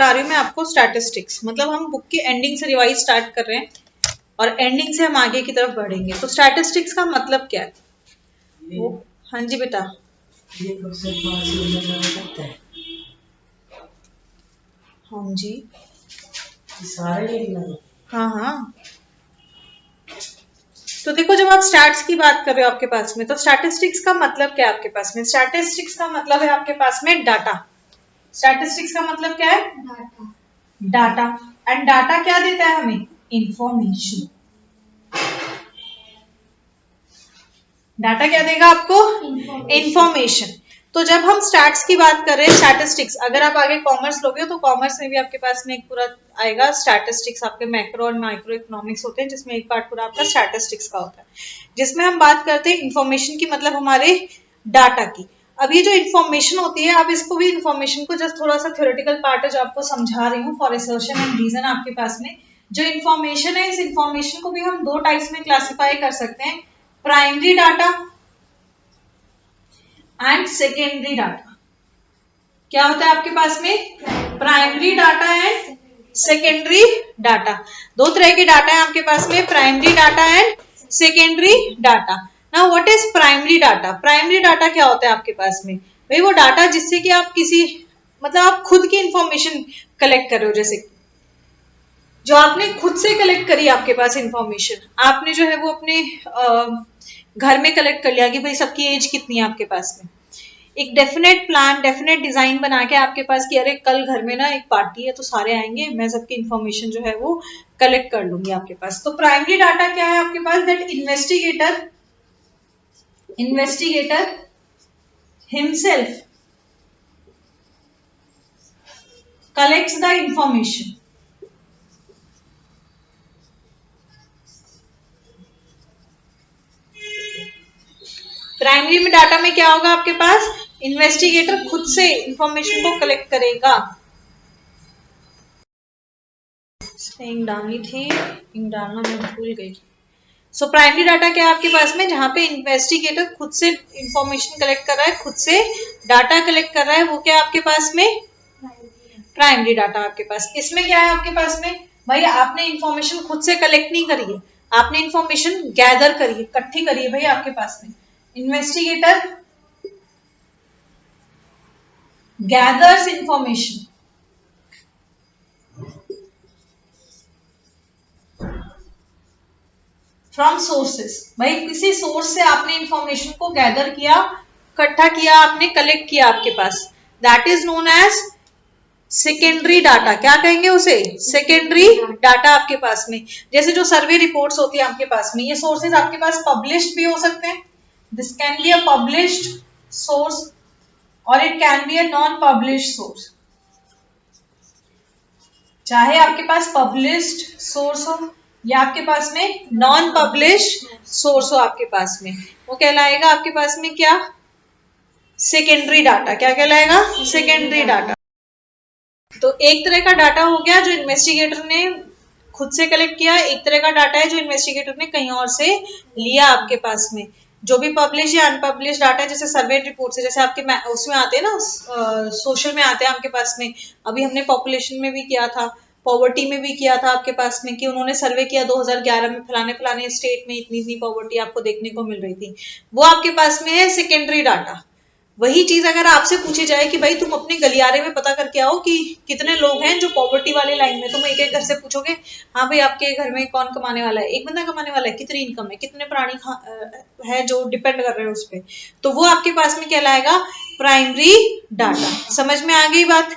करा रही हूँ मैं आपको स्टैटिस्टिक्स, मतलब हम बुक की एंडिंग से रिवाइज स्टार्ट कर रहे हैं और एंडिंग से हम आगे की तरफ बढ़ेंगे। तो स्टैटिस्टिक्स का मतलब क्या है वो? हाँ जी बेटा, हाँ जी, हाँ हाँ। तो देखो, जब आप स्टैट्स की बात कर रहे हो आपके पास में, तो स्टैटिस्टिक्स का मतलब क्या है आपके पास में? स्टैटिस्टिक्स का मतलब है आपके पास में डाटा। स्टैटिस्टिक्स का मतलब क्या है? डाटा। डाटा। एंड डाटा क्या देता है हमें? इंफॉर्मेशन। डाटा क्या देगा आपको? इंफॉर्मेशन। तो जब हम स्टैट्स की बात कर रहे हैं, स्टैटिस्टिक्स, अगर आप आगे कॉमर्स लोगे तो कॉमर्स में भी आपके पास में एक पूरा आएगा स्टैटिस्टिक्स। आपके मैक्रो और माइक्रो इकोनॉमिक्स होते हैं, जिसमें एक पार्ट पूरा आपका स्टैटिस्टिक्स का होता है, जिसमें हम बात करते हैं इंफॉर्मेशन की, मतलब हमारे डाटा की। अब ये जो इन्फॉर्मेशन होती है, आप इसको भी इन्फॉर्मेशन को जस्ट थोड़ा सा थ्योरेटिकल पार्ट है जो आपको समझा रही हूँ फॉर असर्शन एंड रीजन। आपके पास में जो इन्फॉर्मेशन है, इस इन्फॉर्मेशन को भी हम दो टाइप्स में क्लासिफाई कर सकते हैं, primary data and secondary data. क्या होता है आपके पास में? Primary data and secondary data. दो तरह के डाटा है आपके पास में, primary data and secondary data. Now what is primary data? Primary data क्या होता है आपके पास में? भाई वो डाटा जिससे कि आप किसी, मतलब आप खुद की इंफॉर्मेशन कलेक्ट कर रहे हो, जैसे जो आपने खुद से कलेक्ट करी आपके पास इंफॉर्मेशन, आपने जो है वो अपने घर में कलेक्ट कर लिया कि भाई सबकी एज कितनी है आपके पास में, एक डेफिनेट प्लान, डेफिनेट डिजाइन बना के आपके पास कि अरे कल घर में ना एक पार्टी है तो सारे आएंगे, मैं सबकी इंफॉर्मेशन जो है वो कलेक्ट कर लूंगी आपके पास। तो प्राइमरी डाटा क्या है आपके पास? That investigator himself collects the information. Primary में डाटा में क्या होगा आपके पास? इन्वेस्टिगेटर खुद से इंफॉर्मेशन को कलेक्ट करेगा। इंक डालनी थी, इंक डालना मैं भूल गई। सो प्राइमरी डाटा क्या है आपके पास में? जहां पे इन्वेस्टिगेटर खुद से इंफॉर्मेशन कलेक्ट कर रहा है, खुद से डाटा कलेक्ट कर रहा है, वो क्या है आपके पास में? प्राइमरी डाटा आपके पास। इसमें क्या है आपके पास में? भाई आपने इंफॉर्मेशन खुद से कलेक्ट नहीं करी है, आपने इंफॉर्मेशन गैदर करी है, इकट्ठी करी है भाई आपके पास में। Investigator gathers information from sources. भाई किसी सोर्स से आपने इंफॉर्मेशन को गैदर किया, इकट्ठा किया, आपने कलेक्ट किया आपके पास, that is known as secondary data. क्या कहेंगे उसे? सेकेंडरी डाटा आपके पास में। जैसे जो सर्वे रिपोर्ट्स होती है आपके पास में, ये सोर्सेज आपके पास पब्लिश्ड भी हो सकते हैं, this can be a published source और it can be a non published source. चाहे आपके पास पब्लिश्ड सोर्स हो या आपके पास में नॉन पब्लिश्ड सोर्स हो आपके पास में, वो कहलाएगा आपके पास में क्या? Secondary data. क्या कहलाएगा? Secondary data. तो एक तरह का डाटा हो गया जो इन्वेस्टिगेटर ने खुद से कलेक्ट किया, एक तरह का डाटा है जो इन्वेस्टिगेटर ने कहीं और से लिया आपके पास में। जो भी पब्लिश या अनपब्लिश डाटा है, जैसे सर्वे रिपोर्ट से, जैसे आपके उसमें आते हैं ना, सोशल में आते हैं आपके पास में। अभी हमने पॉपुलेशन में भी किया था, पॉवर्टी में भी किया था आपके पास में, कि उन्होंने सर्वे किया 2011 में, फलाने फलाने स्टेट में इतनी इतनी पॉवर्टी आपको देखने को मिल रही थी, वो आपके पास में है सेकेंडरी डाटा। वही चीज अगर आपसे पूछी जाए कि भाई तुम अपने गलियारे में पता करके आओ कि कितने लोग हैं जो पॉवर्टी वाले लाइन में, तुम एक एक घर से पूछोगे, हाँ भाई आपके घर में कौन कमाने वाला है, एक बंदा कमाने वाला है, कितनी इनकम है, कितने प्राणी है जो डिपेंड कर रहे हैं उस पर, तो वो आपके पास में कहलाएगा प्राइमरी डाटा। समझ में आ गई बात?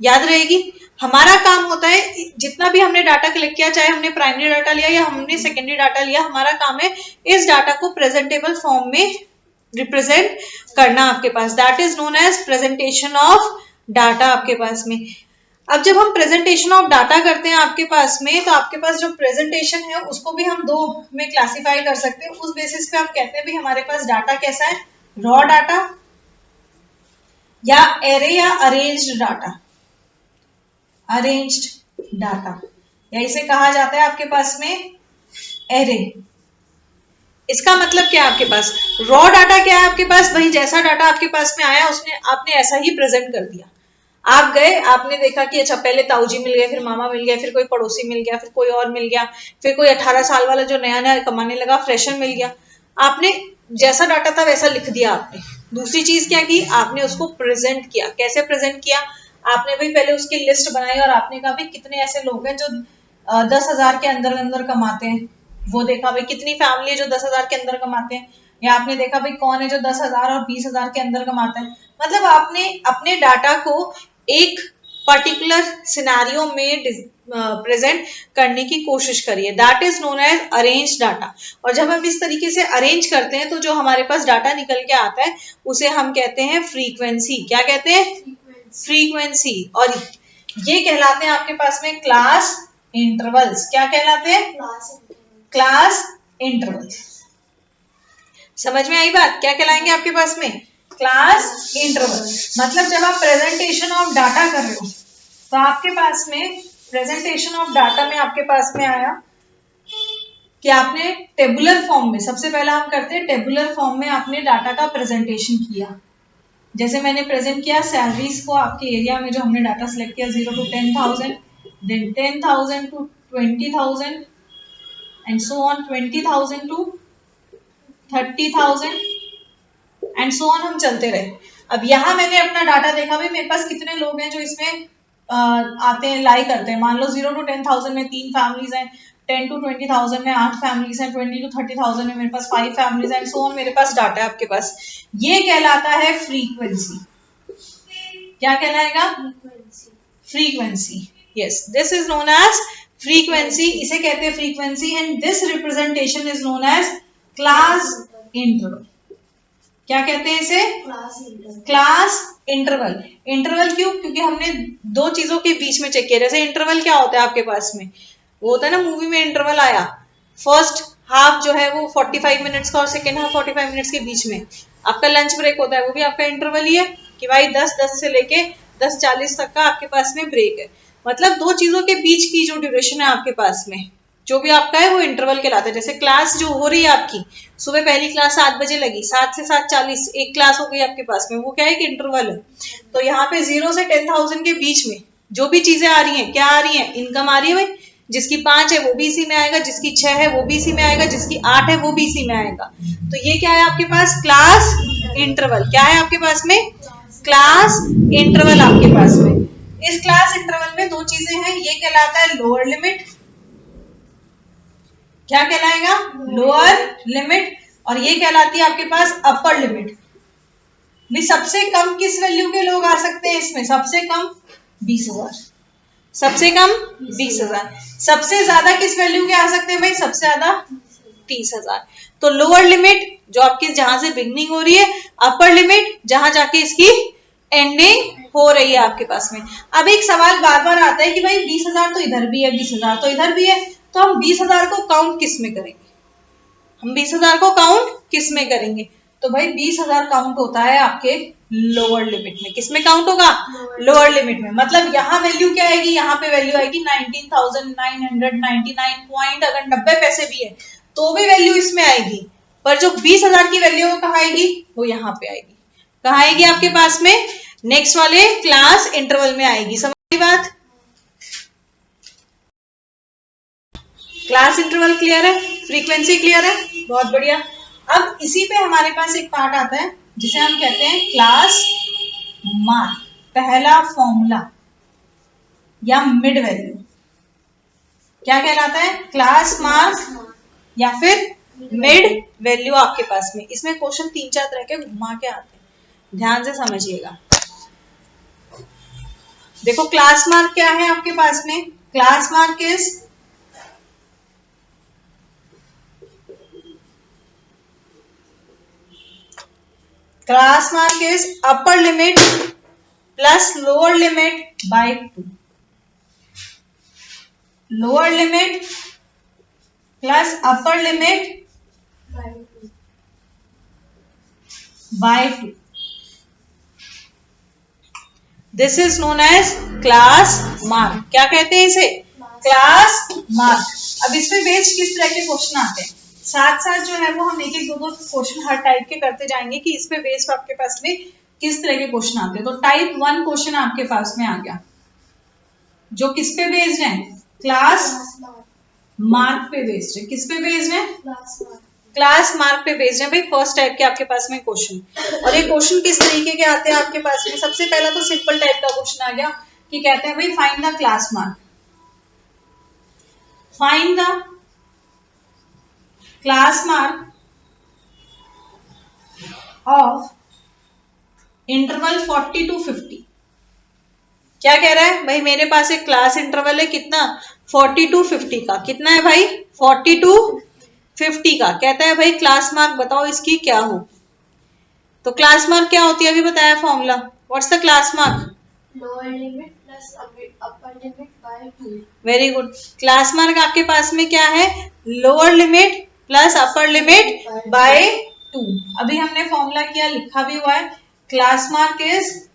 याद रहेगी? हमारा काम होता है, जितना भी हमने डाटा कलेक्ट किया, चाहे हमने प्राइमरी डाटा लिया या हमने सेकेंडरी डाटा लिया, हमारा काम है इस डाटा को प्रेजेंटेबल फॉर्म में रिप्रेजेंट करना आपके पास, that is known as presentation of data आपके पास में। अब जब हम प्रेजेंटेशन ऑफ डाटा करते हैं आपके पास में, तो आपके पास जो प्रेजेंटेशन है उसको भी हम दो में क्लासिफाई कर सकते हैं। उस बेसिस पे हम कहते हैं भी हमारे पास डाटा कैसा है, रॉ डाटा या एरे या अरेंज्ड डाटा, अरेंज्ड डाटा, या इसे कहा जाता है आपके पास में एरे। इसका मतलब क्या है आपके पास? रॉ डाटा क्या है आपके पास? वही जैसा डाटा आपके पास में आया उसने आपने ऐसा ही प्रेजेंट कर दिया। आप गए, आपने देखा कि अच्छा पहले ताऊजी मिल गए, फिर मामा मिल गया, फिर कोई पड़ोसी मिल गया, फिर कोई और मिल गया, फिर कोई 18 साल वाला जो नया नया कमाने लगा फ्रेशर मिल गया। आपने जैसा डाटा था वैसा लिख दिया आपने। दूसरी चीज क्या की, आपने उसको प्रेजेंट किया। कैसे प्रेजेंट किया, आपने भाई पहले उसकी लिस्ट बनाई और आपने कहा भाई कितने ऐसे लोग हैं जो 10,000 के अंदर अंदर कमाते हैं, वो देखा भाई कितनी फैमिली है जो 10,000 के अंदर कमाते हैं, या आपने देखा भाई कौन है जो 10,000 और 20,000 के अंदर कमाता है। मतलब आपने अपने डाटा को एक पर्टिकुलर सिनेरियो में प्रेजेंट करने की कोशिश करी है। That is known as arrange data. और जब हम इस तरीके से अरेंज करते हैं तो जो हमारे पास डाटा निकल के आता है उसे हम कहते हैं फ्रीक्वेंसी। क्या कहते हैं? फ्रीक्वेंसी। और ये कहलाते हैं आपके पास में क्लास इंटरवल्स। क्या कहलाते हैं? Class intervals. समझ में आई बात? क्या कहलाएंगे आपके पास में? Class interval. मतलब जब आप प्रेजेंटेशन ऑफ डाटा कर रहे हो तो आपके पास में प्रेजेंटेशन ऑफ डाटा में आपके पास में आया कि आपने टेबुलर फॉर्म में, सबसे पहला हम करते हैं टेबुलर फॉर्म में आपने डाटा का प्रेजेंटेशन किया। जैसे मैंने प्रेजेंट किया सैलरीज को आपके एरिया में, जो हमने डाटा सिलेक्ट किया 0 to 10,000, then 10,000 to 20,000 and so on, 20,000 to 30,000 and so on, हम चलते रहे। अब यहाँ मैंने अपना डाटा देखा भाई मेरे पास कितने लोग हैं जो इसमें आते हैं, लाई करते हैं। मान लो 0 to 10,000 में 3 फैमिलीज हैं, 10 to 20,000 में 8 फैमिलीज हैं, 20 to 30,000 में मेरे पास 5 फैमिलीज हैं, सो ऑन मेरे पास डाटा है आपके पास। ये कहलाता है फ्रीक्वेंसी। क्या कहलाएगा? Frequency. Yes, this is known as frequency. इसे कहते हैं frequency and this representation is known as class interval. क्या कहते हैं इसे? Class interval. इंटरवल क्यों? क्योंकि हमने दो चीजों के बीच में चेक किया। जैसे इंटरवल क्या होता है आपके पास में, वो होता है ना, मूवी में इंटरवल आया, फर्स्ट हाफ जो है वो 45 मिनट्स का और सेकेंड हाफ 45 मिनट्स के बीच में आपका लंच ब्रेक होता है, वो भी आपका इंटरवल ही है कि भाई 10:10 से लेके 10:40 तक का आपके पास में ब्रेक है। मतलब दो चीजों के बीच की जो ड्यूरेशन है आपके पास में, जो भी आपका है वो इंटरवल कहलाता है। जैसे क्लास जो हो रही है आपकी, सुबह पहली क्लास 7 बजे लगी, 7 से 7:40 एक क्लास हो गई आपके पास में, वो क्या है? एक इंटरवल है। तो यहाँ पे 0 से 10,000 के बीच में जो भी चीजें आ रही हैं, क्या आ रही हैं? इनकम आ रही है भाई। जिसकी 5 है वो भी इसी में आएगा, जिसकी 6 है वो भी इसी में आएगा, जिसकी 8 है वो भी इसी में आएगा। तो ये क्या है आपके पास? Class interval. क्या है आपके पास में? क्लास इंटरवल आपके पास में। इस क्लास इंटरवल में दो चीजें हैं, ये कहलाता है लोअर लिमिट। क्या कहलाएगा? Lower limit. और ये कहलाती है आपके पास अपर लिमिट। भी सबसे कम किस वैल्यू के लोग आ सकते हैं इसमें? सबसे कम 20,000। सबसे कम 20,000। सबसे ज्यादा किस वैल्यू के आ सकते हैं भाई? सबसे ज्यादा 30,000। तो लोअर लिमिट जो आपकी जहां से बिगनिंग हो रही है, अपर लिमिट जहां जाके इसकी एंडिंग हो रही है आपके पास में। अब एक सवाल बार बार आता है कि भाई 20,000 तो इधर भी है, 20,000 तो इधर भी है, तो हम 20,000 को काउंट किस में करेंगे? हम 20,000 को काउंट किस में करेंगे? तो भाई 20,000 काउंट होता है आपके लोअर लिमिट में। किस में काउंट होगा? लोअर लिमिट में। मतलब यहाँ वैल्यू क्या आएगी? यहाँ पे वैल्यू आएगी 19,999 पॉइंट, अगर 90 पैसे भी है तो भी वैल्यू इसमें आएगी। पर जो 20,000 की वैल्यू है वो कहाँ आएगी? वो यहाँ पे आएगी। कहाँ आएगी? आपके पास में नेक्स्ट वाले क्लास इंटरवल में आएगी। समझ बात? क्लास इंटरवल क्लियर है? फ्रीक्वेंसी क्लियर है? बहुत बढ़िया। अब इसी पे हमारे पास एक पार्ट आता है जिसे हम कहते हैं क्लास मार्क। पहला फॉर्मूला या मिड वैल्यू क्या कहलाता है? क्लास मार्क या फिर मिड वैल्यू आपके पास में। इसमें क्वेश्चन 3-4 तरह के घुमा के आते हैं, ध्यान से समझिएगा। देखो क्लास मार्क क्या है आपके पास में? Class mark is upper limit plus lower limit by 2. Lower limit plus upper limit by 2. This is known as class mark. क्या कहते हैं इसे? Class mark. अब इस पे बेस्ड किस तरह के क्वेश्चन आते हैं, साथ साथ जो है वो हम एक एक दो क्वेश्चन हर टाइप के करते जाएंगे कि इस पे बेस्ड आपके पास में किस तरह के क्वेश्चन आते हैं। तो टाइप 1 क्वेश्चन आपके पास में आ गया, जो किस पे बेस्ड है, क्लास मार्क पे बेस्ड है। किस पे बेस्ड है, क्लास मार्क पे बेस्ड है भाई। फर्स्ट टाइप के आपके पास में क्वेश्चन। और ये क्वेश्चन किस तरीके के आते हैं आपके पास में, सबसे पहला तो सिंपल टाइप का क्वेश्चन आ गया कि कहते हैं भाई find the class mark, find the class mark of interval 40 to 50। क्या कह रहा है भाई, मेरे पास एक क्लास इंटरवल है कितना, 40 to 50 का। कितना है भाई, 40 to 50 का। कहता है भाई क्लास मार्क बताओ इसकी क्या हो। तो क्लास मार्क क्या होती है, अभी बताया formula. What's the class mark, lower limit plus upper limit by 2। Very good. Class mark आपके पास में क्या है, lower limit plus upper limit by 2। अभी हमने फॉर्मूला किया, लिखा भी हुआ है, class mark is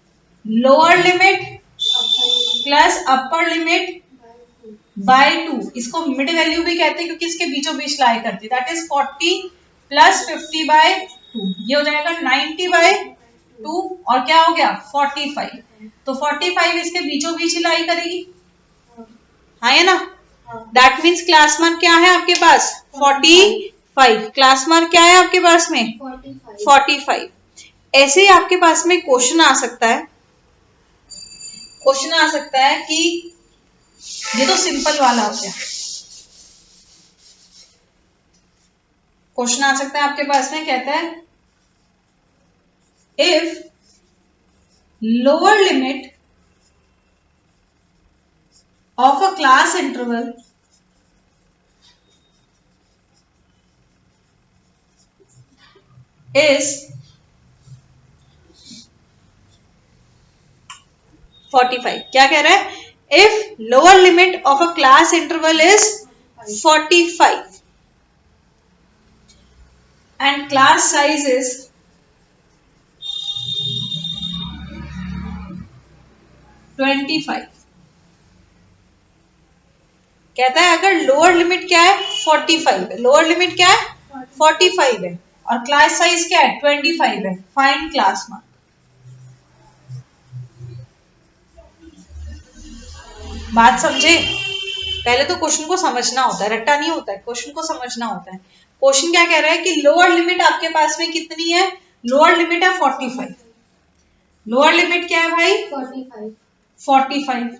lower limit plus upper limit by 2। इसको मिड वैल्यू भी कहते हैं क्योंकि इसके बीचों बीच लाई करती है। दैट इज 40 प्लस 50 बाय 2, ये हो जाएगा 90 बाय 2 और क्या हो गया 45। तो 45 इसके बीचों बीच ही लाई करेगी, हाँ है ना। दैट मीन्स क्लास मार्क क्या है आपके पास, 45। क्लास मार्क क्या है आपके पास में, 45। ऐसे ही आपके पास में क्वेश्चन आ सकता है, क्वेश्चन आ सकता है कि ये तो सिंपल वाला हो गया। क्वेश्चन आ सकता है आपके पास में, कहता है if lower limit of a class interval is 45। क्या कह रहा है, if lower limit of a class interval is 45 and class size is 25। कहता है अगर लोअर लिमिट क्या है 45 है, लोअर लिमिट क्या है 45 है और क्लास साइज क्या है 25 है, फाइंड क्लास मार्क। बात समझे, पहले तो क्वेश्चन को समझना होता है, रट्टा नहीं होता है, क्वेश्चन को समझना होता है। क्वेश्चन क्या कह रहा है कि लोअर लिमिट आपके पास में कितनी है, लोअर लिमिट है 45। लोअर लिमिट क्या है भाई 45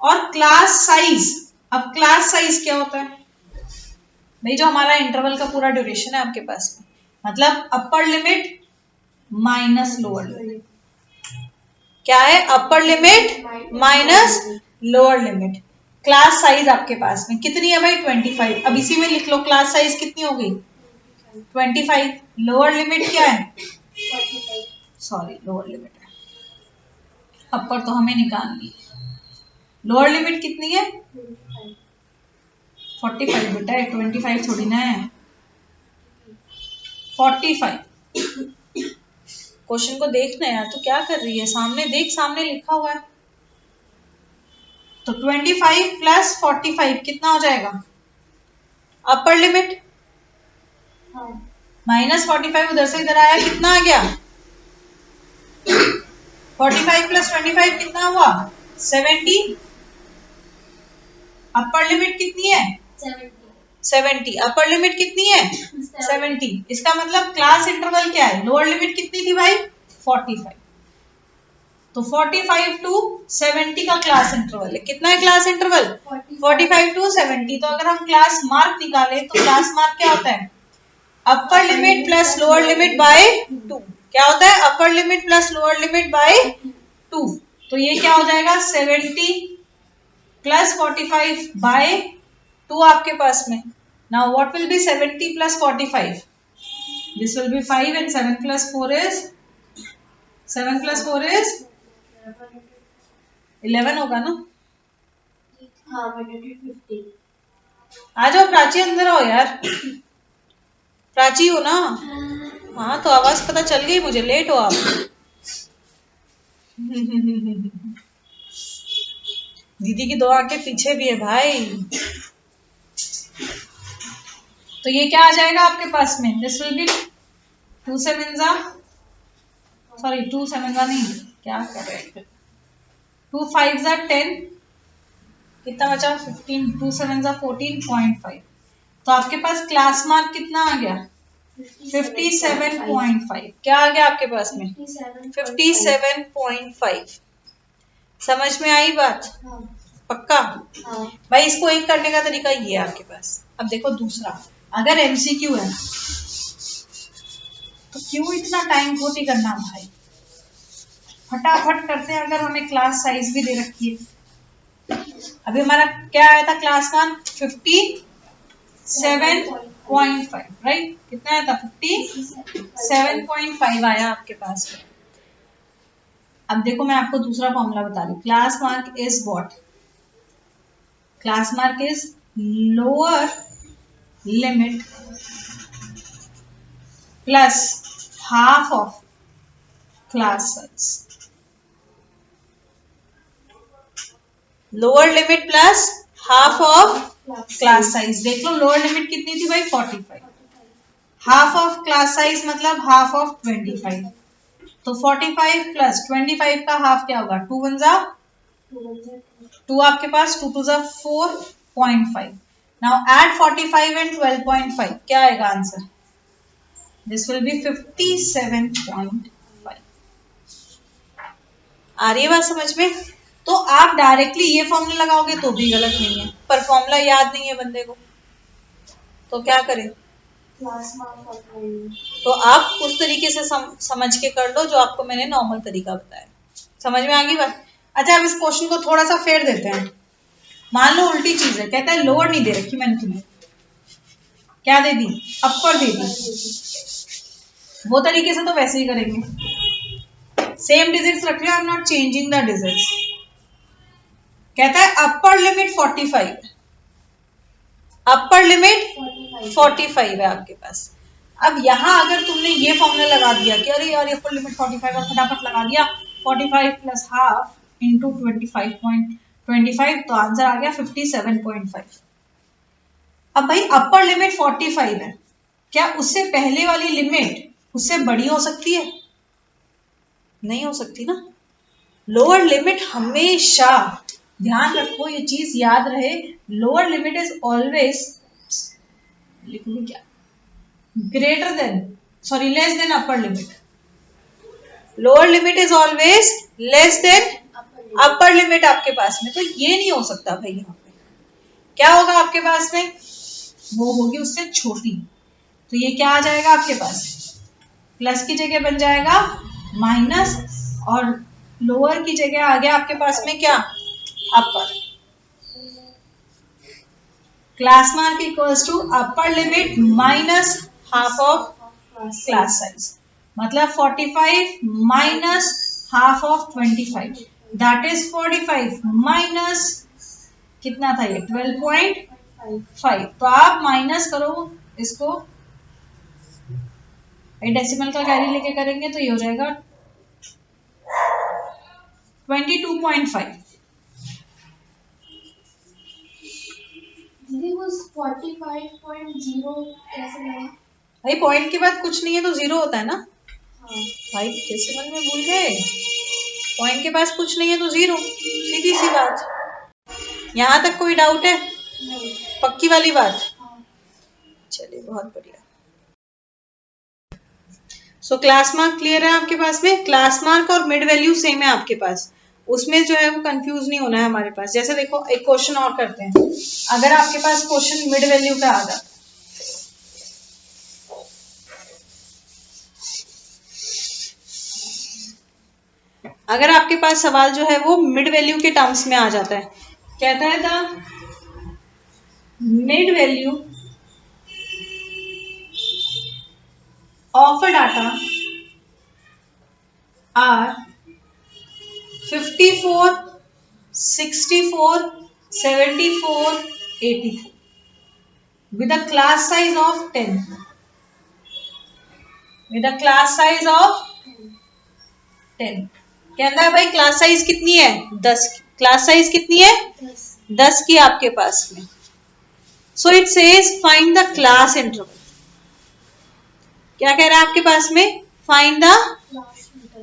और क्लास साइज, अब क्लास साइज क्या होता है भाई, जो हमारा इंटरवल का पूरा ड्यूरेशन है आपके पास में, मतलब अपर लिमिट माइनस लोअर लिमिट। क्या है, upper limit minus lower limit. Class size आपके पास में कितनी है भाई 25। अब इसी में लिख लो क्लास साइज कितनी हो गई 25। लोअर लिमिट क्या है, सॉरी लोअर लिमिट है, अपर तो हमें निकालनी है। लोअर लिमिट कितनी है 45 बेटा है, 25 थोड़ी ना है, 45। क्वेश्चन को देखना यार, तो क्या कर रही है, सामने देख, सामने लिखा हुआ है। तो 25 प्लस 45 कितना हो जाएगा, अपर लिमिट माइनस 45 उधर से इधर आया, कितना आ गया 45 प्लस 25 कितना हुआ 70। अपर लिमिट कितनी है 70। अपर लिमिट कितनी है 70। इसका मतलब क्लास इंटरवल क्या है, लोअर लिमिट कितनी थी भाई 45। तो 45 टू 70 का क्लास इंटरवल है। कितना है क्लास इंटरवल 45 टू 70। तो अगर हम क्लास मार्क निकालें तो क्लास मार्क क्या होता है, upper limit plus lower limit by 2। क्या होता है, upper limit plus lower limit by 2। तो ये क्या हो जाएगा 70 प्लस 45 बाय 2 आपके पास में। Now what will be 70 plus 45, this will B 5 and 7 plus 4 is 11 होगा ना। आ जाओ प्राची, अंदर आओ यार, प्राची हो ना, हाँ तो आवाज पता चल गई मुझे, लेट हो आप। दीदी की 2 आंखें पीछे भी है भाई। तो ये क्या आ जाएगा आपके पास में, दिस विल बी 2 7 जा सॉरी 2 7 नहीं, क्या कर रहे हैं, 2 5 जा 10, कितना बचा 15, 2 7 जा 14.5। तो आपके पास क्लास मार्क कितना आ गया 57.5। क्या आ गया आपके पास में 57.5। समझ में आई बात? हाँ। पक्का? हाँ। भाई इसको एक करने का तरीका ये है आपके पास। अब देखो दूसरा, अगर एमसीक्यू है तो क्यों इतना टाइम खोटी करना भाई, फटाफट करते हैं। अगर हमें क्लास साइज भी दे रखी है, अभी हमारा क्या आया था क्लास वन 57.5, राइट? कितना आया था 57.5 आया आपके पास में। अब देखो मैं आपको दूसरा फॉर्मूला बता रही हूँ। Class mark is what? Class mark is lower limit plus half of class size. Lower limit plus half of class size. देख लो लोअर लिमिट कितनी थी भाई 45, हाफ ऑफ क्लास साइज मतलब हाफ ऑफ 25। तो 45 प्लस 25 का हाफ क्या होगा 2 1 जा 2 आपके पास 2 2 जा 4.5। नाउ एड 45 एंड 12.5, क्या आएगा आंसर? This will B 57.5। आ रही है बात समझ में? तो आप डायरेक्टली ये फॉर्मूला लगाओगे तो भी गलत नहीं है, पर फॉर्मूला याद नहीं है बंदे को, तो क्या करें? तो आप उस तरीके से समझ के कर लो जो आपको मैंने नॉर्मल तरीका बताया। समझ में आ गई बात? अच्छा अब इस क्वेश्चन को थोड़ा सा फेर देते हैं। मान लो उल्टी चीज है, कहता है लोअर नहीं दे रखी मैंने तुम्हें, क्या दे दी? अपर दे दी। वो तरीके से तो वैसे ही करेंगे, सेम डिजिट्स रख रहे हो, I am not changing the digits. कहता है अपर लिमिट 45, अपर लिमिट 45 है आपके पास। अब यहां अगर तुमने ये फॉर्मूला लगा दिया कि अरे यार अपर लिमिट 45 है, फटाफट लगा दिया 45 प्लस हाफ इंटू 25.25, तो आंसर आ गया 57.5। अब भाई अपर लिमिट 45 है, क्या उससे पहले वाली लिमिट उससे बड़ी हो सकती है? नहीं हो सकती ना। लोअर लिमिट हमेशा, ध्यान रखो ये चीज याद रहे, लोअर लिमिट इज ऑलवेज, लिखूंगी क्या, greater than, sorry less than upper limit. Lower limit is always less than upper limit आपके पास में। तो ये नहीं हो सकता भाई, यहाँ पे क्या होगा आपके पास में? वो होगी उससे छोटी। तो ये क्या आ जाएगा आपके पास? प्लस की जगह बन जाएगा माइनस, और लोअर की जगह आ गया आपके पास में क्या? Upper. Class mark equals to upper limit minus half of class size, मतलब 45 minus half of 25, that is 45 minus कितना था ये 12.5। तो आप माइनस करो इसको, डेसिमल का कैरी लेके करेंगे तो ये हो जाएगा 22.5। दीदी वो 45.0 कैसे लगा? भाई पॉइंट के बाद कुछ नहीं है तो जीरो होता है ना। हाँ। भाई डेसिमल में भूल गए, पॉइंट के पास कुछ नहीं है तो जीरो, सीधी सी बात। यहाँ तक कोई डाउट है? नहीं। पक्की वाली बात? हाँ। चलिए बहुत बढ़िया। सो क्लास मार्क क्लियर है आपके पास में? क्लास मार्क और मिड वैल्यू सेम है आपके पास, उसमें जो है वो कंफ्यूज नहीं होना है हमारे पास। जैसे देखो एक क्वेश्चन और करते हैं, अगर आपके पास क्वेश्चन मिड वैल्यू का आ जाता, अगर आपके पास सवाल जो है वो मिड वैल्यू के टर्म्स में आ जाता है, कहता है the mid value of a data are 54, 64, 74, 84 with a class size of 10, with a class size of 10। कहता है भाई क्लास साइज कितनी है 10 की, क्लास साइज कितनी है 10 की आपके पास में। So it says find the class interval. क्या कह रहा है आपके पास में? फाइंड द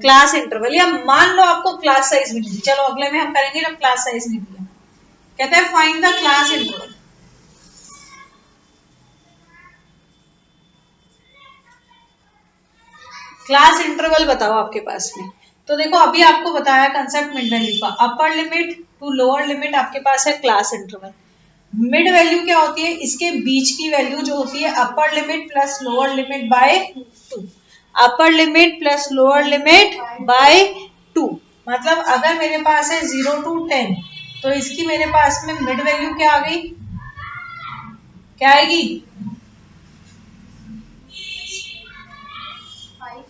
क्लास इंटरवल, या मान लो आपको क्लास साइज मिल गई। चलो अगले में हम करेंगे जब क्लास साइज मिल गया। कहता है find the class interval. Class interval बताओ आपके पास में। तो देखो अभी आपको बताया कंसेप्ट मिड वैल्यू का, upper limit to lower limit आपके पास है क्लास इंटरवल। मिड वैल्यू क्या होती है, इसके बीच की वैल्यू जो होती है upper limit plus lower limit by 2। Upper limit plus lower limit by 2, मतलब अगर मेरे पास है 0 to 10, तो इसकी मेरे पास में मिड वैल्यू क्या आ गई, क्या आएगी, 5।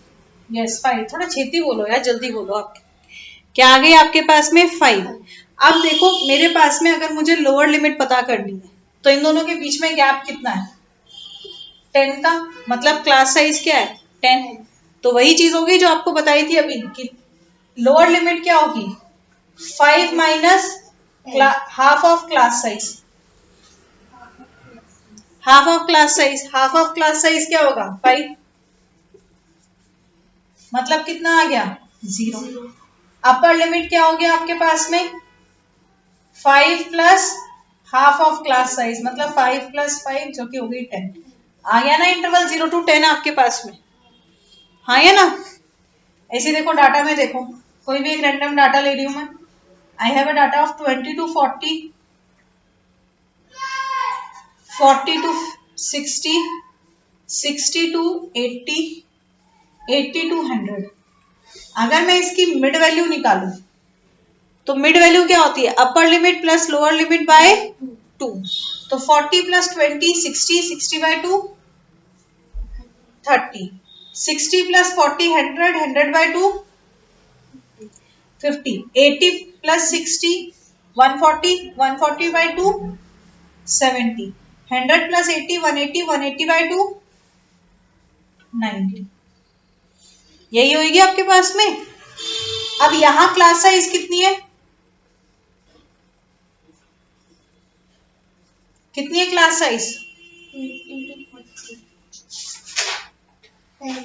यस 5। थोड़ा छेती बोलो यार, जल्दी बोलो। आप क्या आ गई आपके पास में, 5। अब देखो मेरे पास में अगर मुझे लोअर लिमिट पता करनी है, तो इन दोनों के बीच में गैप कितना है, 10 का, मतलब क्लास साइज क्या है, 10। तो वही चीज होगी जो आपको बताई थी अभी कि लोअर लिमिट क्या होगी, 5 minus half of class size. Half of class size, half of class size क्या होगा, 5, मतलब कितना आ गया, 0। अपर लिमिट क्या हो गया आपके पास में, 5 plus half of class size, मतलब 5 प्लस 5 जो कि हो गई 10। आ गया ना इंटरवल 0 to 10 आपके पास में, हाँ या ना। ऐसे देखो डाटा में देखो, कोई भी एक रैंडम डाटा ले रही हूं मैं। I have a data of 20 to 40, 40 to 60, 60 to 80, 80 to 100। अगर मैं इसकी मिड वैल्यू निकालूं, तो मिड वैल्यू क्या होती है, upper limit plus lower limit by 2। तो 40 plus 20 60, 60 by 2 30, 60 plus 40 100, 100 by 2 50, 80 plus 60 140, 140 by 2 70, 100 plus 80 180, 180 by 2 90। यही होगी आपके पास में। अब यहां क्लास साइज कितनी है, कितनी है क्लास साइज, 10।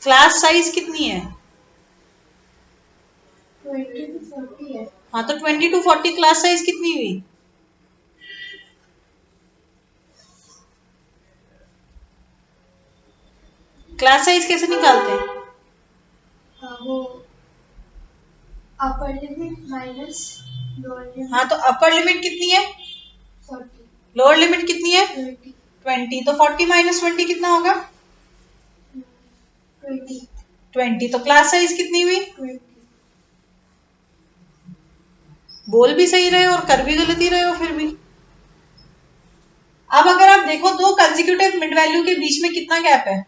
क्लास साइज कितनी है, 20 to 40 है। हाँ तो 20 to 40 क्लास साइज कितनी हुई, क्लास साइज कैसे निकालते हैं, वो अपर लिमिट माइनस लोअर लिमिट। हाँ तो अपर लिमिट कितनी है, 40, लोअर लिमिट कितनी है, 20, 20। तो 40 माइनस 20 कितना होगा, 20, 20। तो क्लास साइज कितनी हुई, 20। बोल भी सही रहे हो और कर भी गलती रहे हो फिर भी। अब अगर आप देखो दो कंसेक्यूटिव मिड वैल्यू के बीच में कितना गैप है,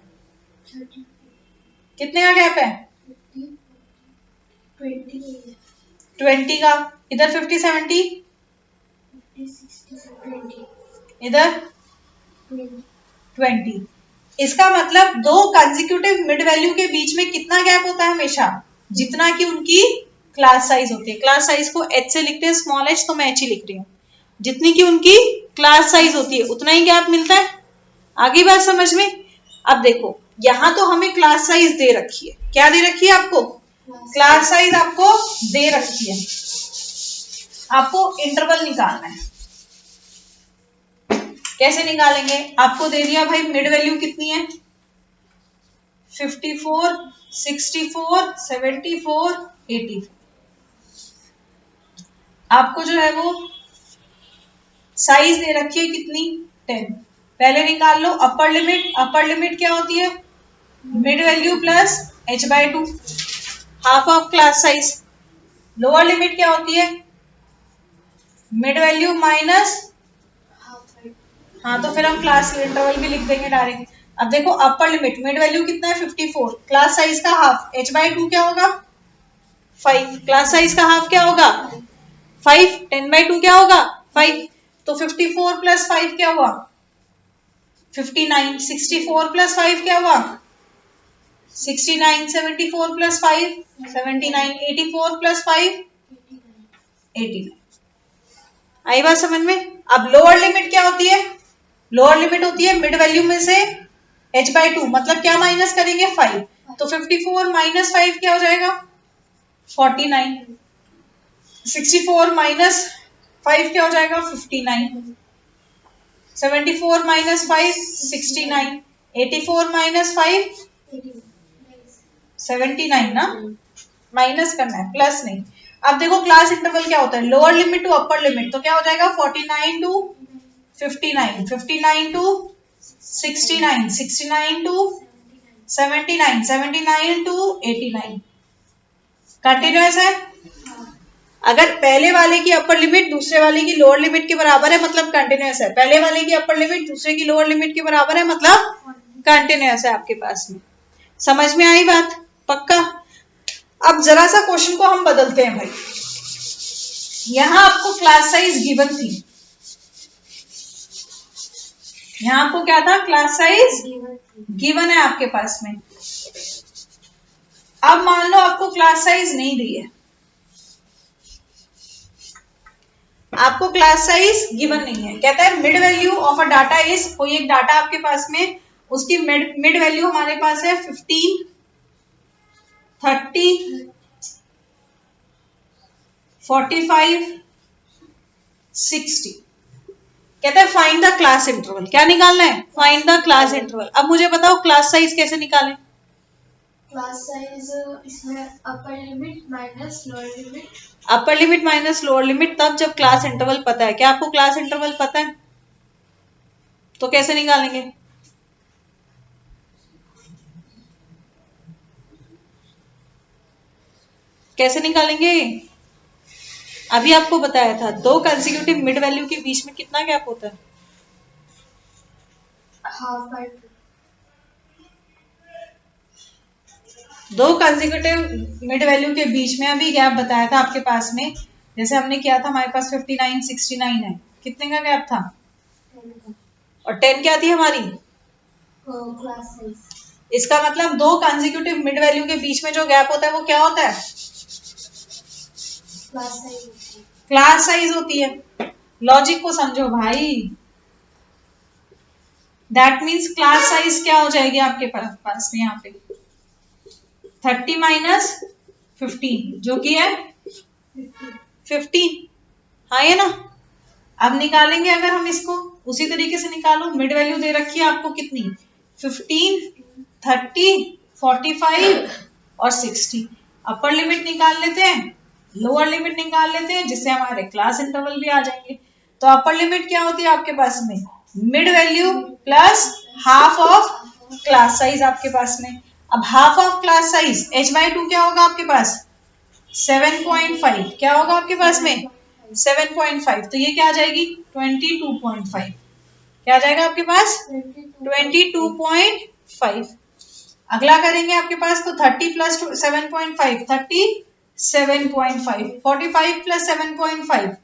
30, कितने का गैप है, 50, 20, 20 का। इधर 50 70, 50, 60, 20, इधर 20। 20। इसका मतलब दो कंसेक्यूटिव मिड वैल्यू के बीच में कितना गैप होता है हमेशा, जितना कि उनकी क्लास साइज होती है। क्लास साइज को एच से लिखते हैं, स्मॉल एच, तो मैं एच ही लिख रही हूँ। जितनी की उनकी क्लास साइज होती है उतना ही गैप मिलता है। आगे बात समझ में। अब देखो यहां तो हमें क्लास साइज दे रखी है, क्या दे रखी है आपको, क्लास साइज आपको दे रखी है, आपको इंटरवल निकालना है। कैसे निकालेंगे, आपको दे दिया भाई मिड वैल्यू कितनी है, 54, 64, 74, 84। आपको जो है वो साइज दे रखी है कितनी, 10। पहले निकाल लो अपर लिमिट। अपर लिमिट क्या होती है, mid value plus h by 2, half of class size. Lower limit क्या होती है, मिड वैल्यू माइनस, हाँ तो फिर हम क्लास इंटरवल भी लिख देंगे डायरेक्ट। अब देखो अपर लिमिट, मिड वैल्यू कितना है 54, क्लास साइज का हाफ, h बाय 2 क्या होगा 5, क्लास साइज का हाफ क्या होगा 5, 10 बाय 2 क्या होगा 5। तो 54 प्लस 5 क्या हुआ 59, 64 प्लस 5 क्या हुआ 69, 74 प्लस 5 79, 84 प्लस 5 89। आई बात समझ में। अब लोअर लिमिट क्या होती है, लोअर लिमिट होती है मिड वैल्यू में से h/2 मतलब क्या माइनस करेंगे 5, तो 54 माइनस 5 क्या हो जाएगा 49, 64 माइनस 5 क्या हो जाएगा 59, 74 माइनस 5 69, 84 माइनस 5 79 ना, माइनस करना है प्लस नहीं। अब देखो क्लास इंटरवल क्या होता है, lower limit to upper limit, तो क्या हो जाएगा 49 to 59, 59 to 69, 69 to 79, 79 to 89, continuous है। अगर पहले वाले की अपर लिमिट दूसरे वाले की लोअर लिमिट के बराबर है मतलब कंटिन्यूअस है, पहले वाले की अपर लिमिट दूसरे की लोअर लिमिट के बराबर है मतलब कंटिन्यूअस है आपके पास में। समझ में आई बात, पक्का। अब जरा सा क्वेश्चन को हम बदलते हैं भाई, यहां आपको क्लास साइज गिवन थी, यहां आपको क्या था क्लास साइज गिवन है आपके पास में। अब मान लो आपको क्लास साइज नहीं दी है, आपको क्लास साइज गिवन नहीं है, कहता है mid value of a data is, कोई एक डाटा आपके पास में, उसकी मिड वैल्यू हमारे पास है 15, 30, 45, 60। कहता है फाइंड द क्लास इंटरवल, क्या निकालना है फाइंड द क्लास इंटरवल। अब मुझे बताओ क्लास साइज कैसे निकालें। क्लास साइज इसमें अपर लिमिट माइनस लोअर लिमिट, अपर लिमिट माइनस लोअर लिमिट तब जब क्लास इंटरवल पता है। क्या आपको क्लास इंटरवल पता है, तो कैसे निकालेंगे, कैसे निकालेंगे। अभी आपको बताया था दो कंसेक्यूटिव मिड वैल्यू के बीच में कितना गैप होता है, हाफ बाय 2, दो कंसेक्यूटिव मिड वैल्यू के बीच में अभी गैप बताया था आपके पास में, जैसे हमने किया था हमारे पास 59 69 है, कितने का गैप था, और 10 क्या थी हमारी क्लास साइज। इसका मतलब दो कंसेक्यूटिव मिड वैल्यू के बीच में जो गैप होता है वो क्या होता है क्लास साइज, क्लास साइज होती है। लॉजिक को समझो भाई, दैट मीन्स क्लास साइज क्या हो जाएगी आपके पास में यहाँ पे 30 माइनस 15 जो कि है 15, हाँ ये ना। अब निकालेंगे अगर हम इसको उसी तरीके से निकालो, मिड वैल्यू दे रखी है आपको कितनी 15, 30, 45 और 60। अपर लिमिट निकाल लेते हैं, लोअर लिमिट निकाल लेते हैं, जिससे हमारे क्लास इंटरवल भी आ जाएंगे। तो अपर लिमिट क्या होती है आपके पास में mid value plus half of class size आपके पास में। अब half of class size h/2 क्या होगा आपके पास 7.5, क्या होगा आपके पास में 7.5, तो ये क्या आ जाएगी 22.5, क्या आ जाएगा आपके पास 22.5। अगला करेंगे आपके पास तो 30 प्लस 7.5 37.5, 45 प्लस 7.5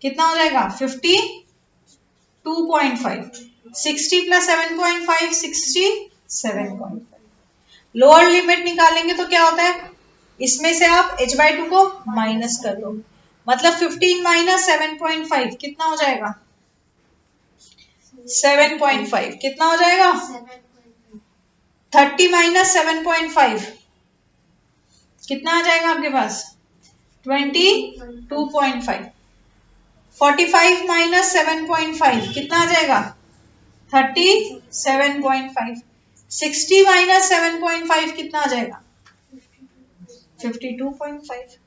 कितना हो जाएगा 52.5, 60 प्लस 7.5 67.5। लोअर लिमिट निकालेंगे तो क्या होता है, इसमें से आप h/2 को माइनस कर दो, मतलब 15 माइनस 7.5 कितना हो जाएगा 7.5, कितना हो जाएगा 30 माइनस 7.5 कितना आ जाएगा आपके पास 22.5, 45 माइनस 7.5 कितना आ जाएगा 37.5, 60 माइनस 7.5 कितना आ जाएगा 52.5।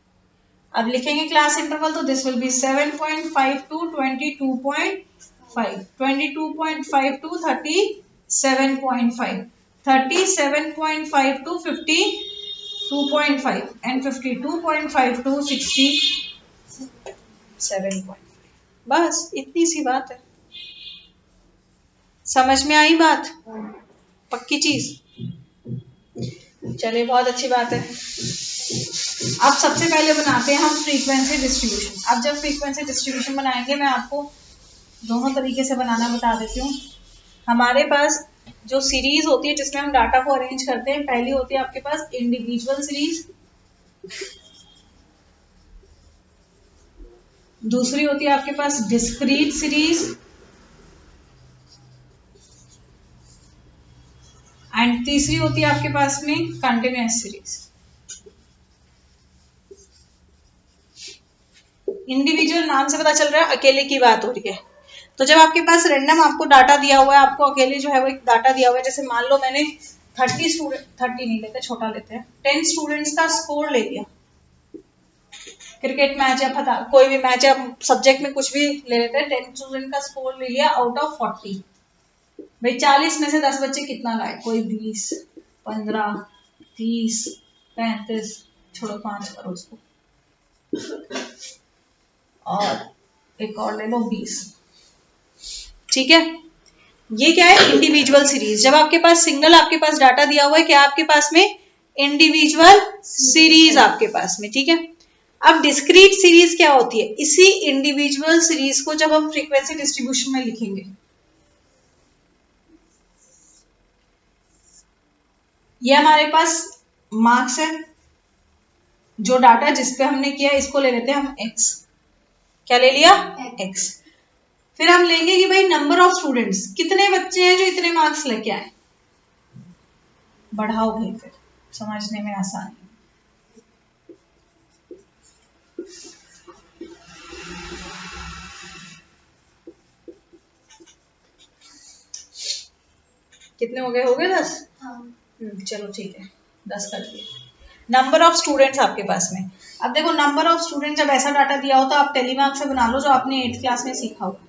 अब लिखेंगे क्लास इंटरवल तो this will be 7.5 to 22.5, 22.5 to 37.5, 37.5 to 52.5 and 52.5 to 67.5। बस इतनी सी बात है, समझ में आई बात, पक्की चीज। चलिए बहुत अच्छी बात है। अब सबसे पहले बनाते हैं हम फ्रीक्वेंसी डिस्ट्रीब्यूशन। अब जब फ्रीक्वेंसी डिस्ट्रीब्यूशन बनाएंगे मैं आपको दोनों तरीके से बनाना बता देती हूँ। हमारे पास जो सीरीज होती है जिसमें हम डाटा को अरेंज करते हैं, पहली होती है आपके पास इंडिविजुअल सीरीज, दूसरी होती है आपके पास डिस्क्रीट सीरीज, तीसरी होती है आपके पास में कंटिन्यूअस सीरीज। इंडिविजुअल नाम से पता चल रहा है अकेले की बात हो रही है। तो जब आपके पास रैंडम आपको डाटा दिया हुआ है, आपको अकेले जो है वो एक डाटा दिया हुआ है, जैसे मान लो मैंने 30 स्टूडेंट, 30 नहीं लेते, छोटा लेते हैं, 10 स्टूडेंट्स का स्कोर ले लिया, क्रिकेट मैच या पता कोई भी मैच या सब्जेक्ट में कुछ भी ले लेते हैं, 10 स्टूडेंट का स्कोर ले लिया आउट ऑफ 40। भाई 40 में से 10 बच्चे कितना लाए, कोई 20, 15, 30, 35, छोड़ो 5 करो उसको, और एक और ले लो 20। ठीक है, ये क्या है, इंडिविजुअल सीरीज। जब आपके पास सिंगल आपके पास डाटा दिया हुआ है, क्या आपके पास में इंडिविजुअल सीरीज आपके पास में। ठीक है, अब डिस्क्रीट सीरीज क्या होती है, इसी इंडिविजुअल सीरीज को जब हम फ्रीक्वेंसी डिस्ट्रीब्यूशन में लिखेंगे, ये हमारे पास मार्क्स है, जो डाटा जिसपे हमने किया इसको ले लेते हैं हम x, क्या ले लिया x। फिर हम लेंगे कि भाई नंबर ऑफ स्टूडेंट्स, कितने बच्चे हैं जो इतने मार्क्स लेके आए, बढ़ाओगे फिर समझने में आसानी। कितने हो गए 10। चलो ठीक है, 10 कर दिए। नंबर ऑफ स्टूडेंट्स आपके पास में, अब देखो नंबर ऑफ स्टूडेंट जब ऐसा डाटा दिया हो तो आप टेलीमार्क से बना लो, जो आपने 8th क्लास में सीखा होगा।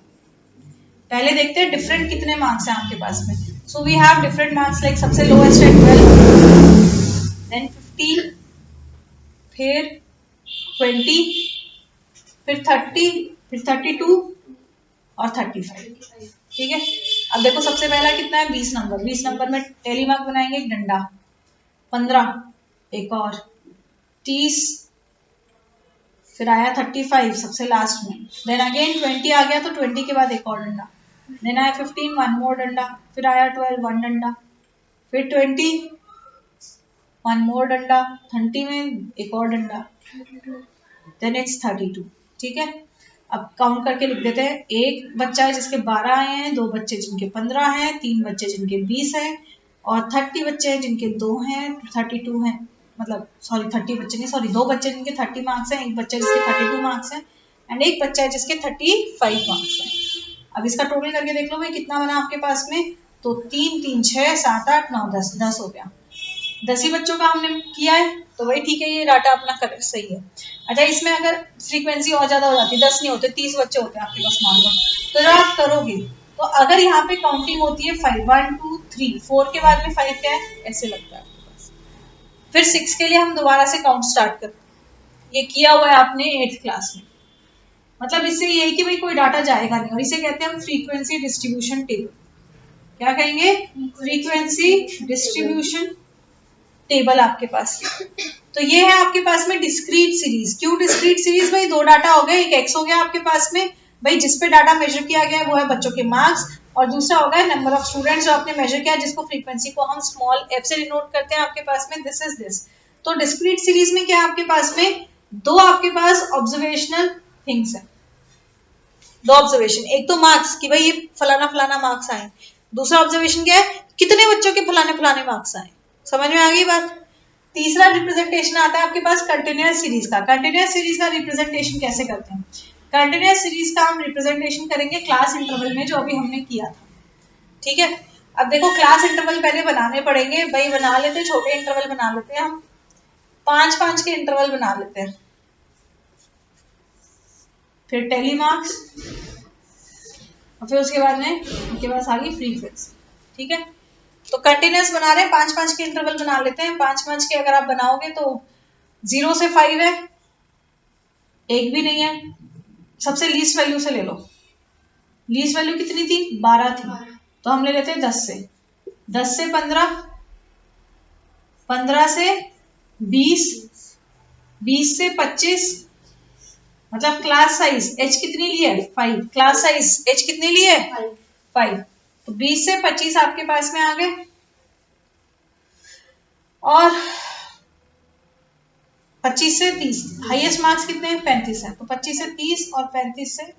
पहले देखते हैं डिफरेंट कितने मार्क्स हैं आपके पास में। So we have different marks, like सबसे लोएस्ट है 12, देन 15, फिर 20, फिर 30, फिर 32 और 35। ठीक है, अब देखो सबसे पहला कितना है 20 नंबर, 20 नंबर में टेलीमार्क बनाएंगे एक डंडा, 15 एक और, 30, फिर आया 35 सबसे लास्ट में, देन अगेन 20 आ गया तो 20 के बाद एक और डंडा, देन आया 15 वन मोर डंडा, फिर आया 12 वन डंडा, फिर 20 वन मोर डंडा, 30 में एक और डंडा, देन इट्स 32। ठीक है, अब काउंट करके लिख देते हैं, एक बच्चा है जिसके 12 आए हैं, 2 बच्चे जिनके 15 हैं, 3 बच्चे जिनके 20 हैं, और 30 बच्चे हैं जिनके 2 हैं, 32 हैं, मतलब सॉरी 30 बच्चे नहीं, सॉरी 2 बच्चे जिनके 30 मार्क्स हैं, एक बच्चा जिसके 32 मार्क्स हैं, एंड एक बच्चा है जिसके 35 मार्क्स हैं। अब इसका टोटल करके देख लो भाई कितना बना आपके पास में, तो 3 3 6 7 8 9 10, 10 हो गया। 10 ही बच्चों का हमने किया है, तो वही ठीक है, ये डाटा अपना करेक्ट सही है। अच्छा, इसमें अगर फ्रीक्वेंसी और ज्यादा हो जाती, 10 नहीं होते 30 बच्चे होते हैं आपके पास मान लो, तो जब आप करोगे तो अगर यहाँ पे काउंटिंग होती है 5 1 2 3, 4 के बाद में 5 क्या है, ऐसे लगता है आपके पास। फिर 6 के लिए हम दोबारा से काउंट स्टार्ट करते हैं, ये किया हुआ है आपने 8th क्लास में। मतलब इससे ये है कि भाई कोई डाटा जाएगा नहीं, और इसे कहते हैं हम फ्रीक्वेंसी डिस्ट्रीब्यूशन टेबल। क्या कहेंगे, फ्रीक्वेंसी डिस्ट्रीब्यूशन टेबल आपके पास। तो ये है आपके पास में डिस्क्रीट सीरीज। क्यों डिस्क्रीट सीरीज, भाई 2 डाटा हो गए, एक एक्स हो गया आपके पास में, भाई जिसपे डाटा मेजर किया गया है वो है बच्चों के मार्क्स, और दूसरा हो गया नंबर ऑफ स्टूडेंट्स जो आपने मेजर किया, जिसको फ्रीक्वेंसी को हम स्मॉल एफ से डिनोट करते हैं आपके पास में, दिस इज दिस। तो डिस्क्रीट सीरीज में क्या है आपके पास में, 2 आपके पास ऑब्जर्वेशनल थिंग्स है, 2 ऑब्जर्वेशन, एक तो मार्क्स कि भाई ये फलाना फलाना मार्क्स आए, दूसरा ऑब्जर्वेशन क्या है, कितने बच्चों के फलाने फलाने मार्क्स आए। समझ में आ गई बात। तीसरा रिप्रेजेंटेशन आता है आपके पास कंटिन्यूअस सीरीज का। कंटिन्यूअस सीरीज का रिप्रेजेंटेशन कैसे करते हैं, कंटिन्यूअस सीरीज का हम रिप्रेजेंटेशन करेंगे क्लास इंटरवल में, जो अभी हमने किया था। ठीक है, अब देखो क्लास इंटरवल पहले बनाने पड़ेंगे, भाई बना लेते हैं, छोटे इंटरवल बना लेते हैं हम, 5-5 के इंटरवल बना लेते हैं, फिर टेली मार्क्स, और फिर उसके बाद में उनके पास आ गई फ्रीक्वेंसी। ठीक है, तो कंटिन्यूअस बना रहे हैं, 5-5 के इंटरवल बना लेते हैं। 5-5 के अगर आप बनाओगे तो 0 से 5 है, एक भी नहीं है, सबसे लीस्ट वैल्यू से ले लो। लीस्ट वैल्यू कितनी थी, 12 थी, तो हम ले लेते हैं 10 से, 10 से 15, 15 से 20, 20 से 25, मतलब क्लास साइज h कितनी ली है, 5, क्लास साइज h कितनी ली है, 5, तो 20 से 25 आपके पास में आ गए, और 25 से 30, हाईएस्ट मार्क्स कितने हैं, 35 है, तो 25 से 30 और 35 से,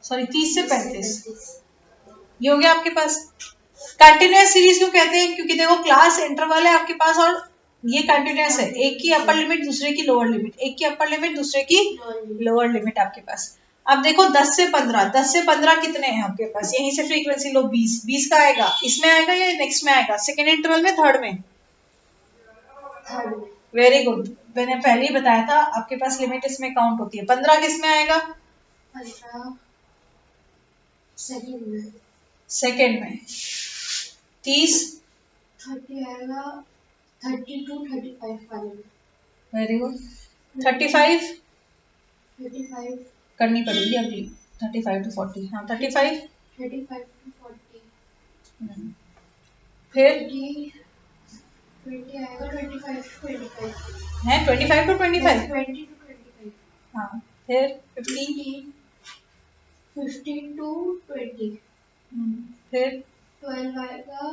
सॉरी 30 से 35, ये हो गया आपके पास। कंटिन्यूअस सीरीज क्यों कहते हैं? क्योंकि देखो क्लास इंटरवल है आपके पास और ये कंटिन्यूअस है, एक की अपर लिमिट दूसरे की लोअर लिमिट, एक की अपर लिमिट दूसरे की लोअर लिमिट आपके पास। अब देखो 10 से 15, 10 से 15 कितने हैं आपके पास? यहीं से फ्रीक्वेंसी लो 20, 20 का आएगा, इसमें आएगा या नेक्स्ट में आएगा? सेकेंड इंटरवल में, थर्ड में? वेरी गुड, मैंने पहले ही बताया था आपके पास लिमिट इसमें काउंट होती है। 15 किस में आएगा? सेकेंड में। 30 आएगा 32 35 वाले में। Very good. 35 35 करनी पड़ेगी अगली, 35 to 40। हाँ 35 to 40। फिर 20 आएगा 25 to 25 है, 25 to 25। 20 to 25। हाँ फिर 15 to 20। फिर 12 आएगा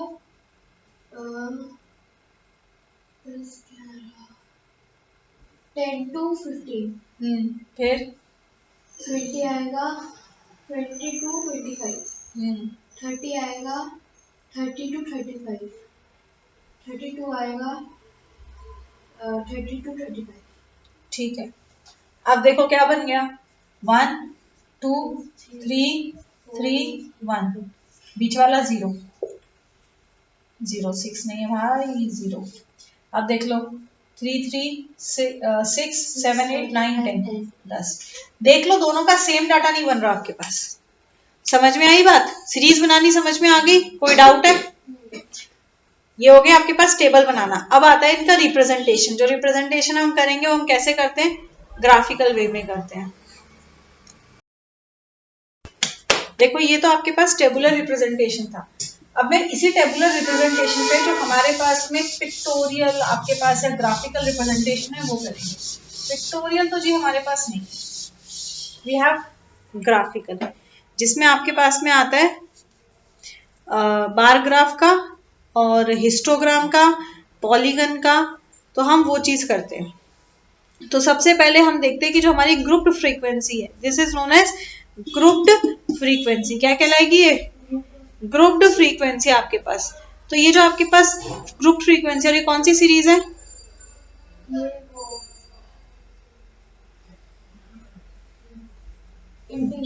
10 to 15। फिर 20 आएगा 20 to 25। 30 आएगा 30 to 35। 32 आएगा 30 to 35। ठीक है, अब देखो क्या बन गया, 1 2 3 3 1, बीच वाला 0 0 6 नहीं है भाई, 0। अब देख लो 3 3 6 7 8 9 10 10। देख लो दोनों का सेम डाटा नहीं बन रहा आपके पास। समझ में आई बात? सीरीज बनानी समझ में आ गई? कोई डाउट है? ये हो गया आपके पास टेबल बनाना। अब आता है इनका रिप्रेजेंटेशन। जो रिप्रेजेंटेशन हम करेंगे वो हम कैसे करते हैं? ग्राफिकल वे में करते हैं। देखो ये तो आपके पास टेबुलर रिप्रेजेंटेशन था। अब मैं इसी टेबुलर रिप्रेजेंटेशन पे जो हमारे पास में पिक्टोरियल आपके पास है, ग्राफिकल रिप्रेजेंटेशन है, वो करेंगे। पिक्टोरियल तो जी हमारे पास नहीं, वी हैव ग्राफिकल, जिसमें आपके पास में आता है बार ग्राफ का और हिस्टोग्राम का, पॉलीगन का। तो हम वो चीज करते हैं। तो सबसे पहले हम देखते हैं कि जो हमारी ग्रुप्ड फ्रीक्वेंसी है, this is known as grouped frequency. क्या कहलाएगी ये? ग्रुप्ड फ्रीक्वेंसी आपके पास। तो ये जो आपके पास ग्रुप्ड फ्रीक्वेंसी, और ये कौन सी सीरीज है?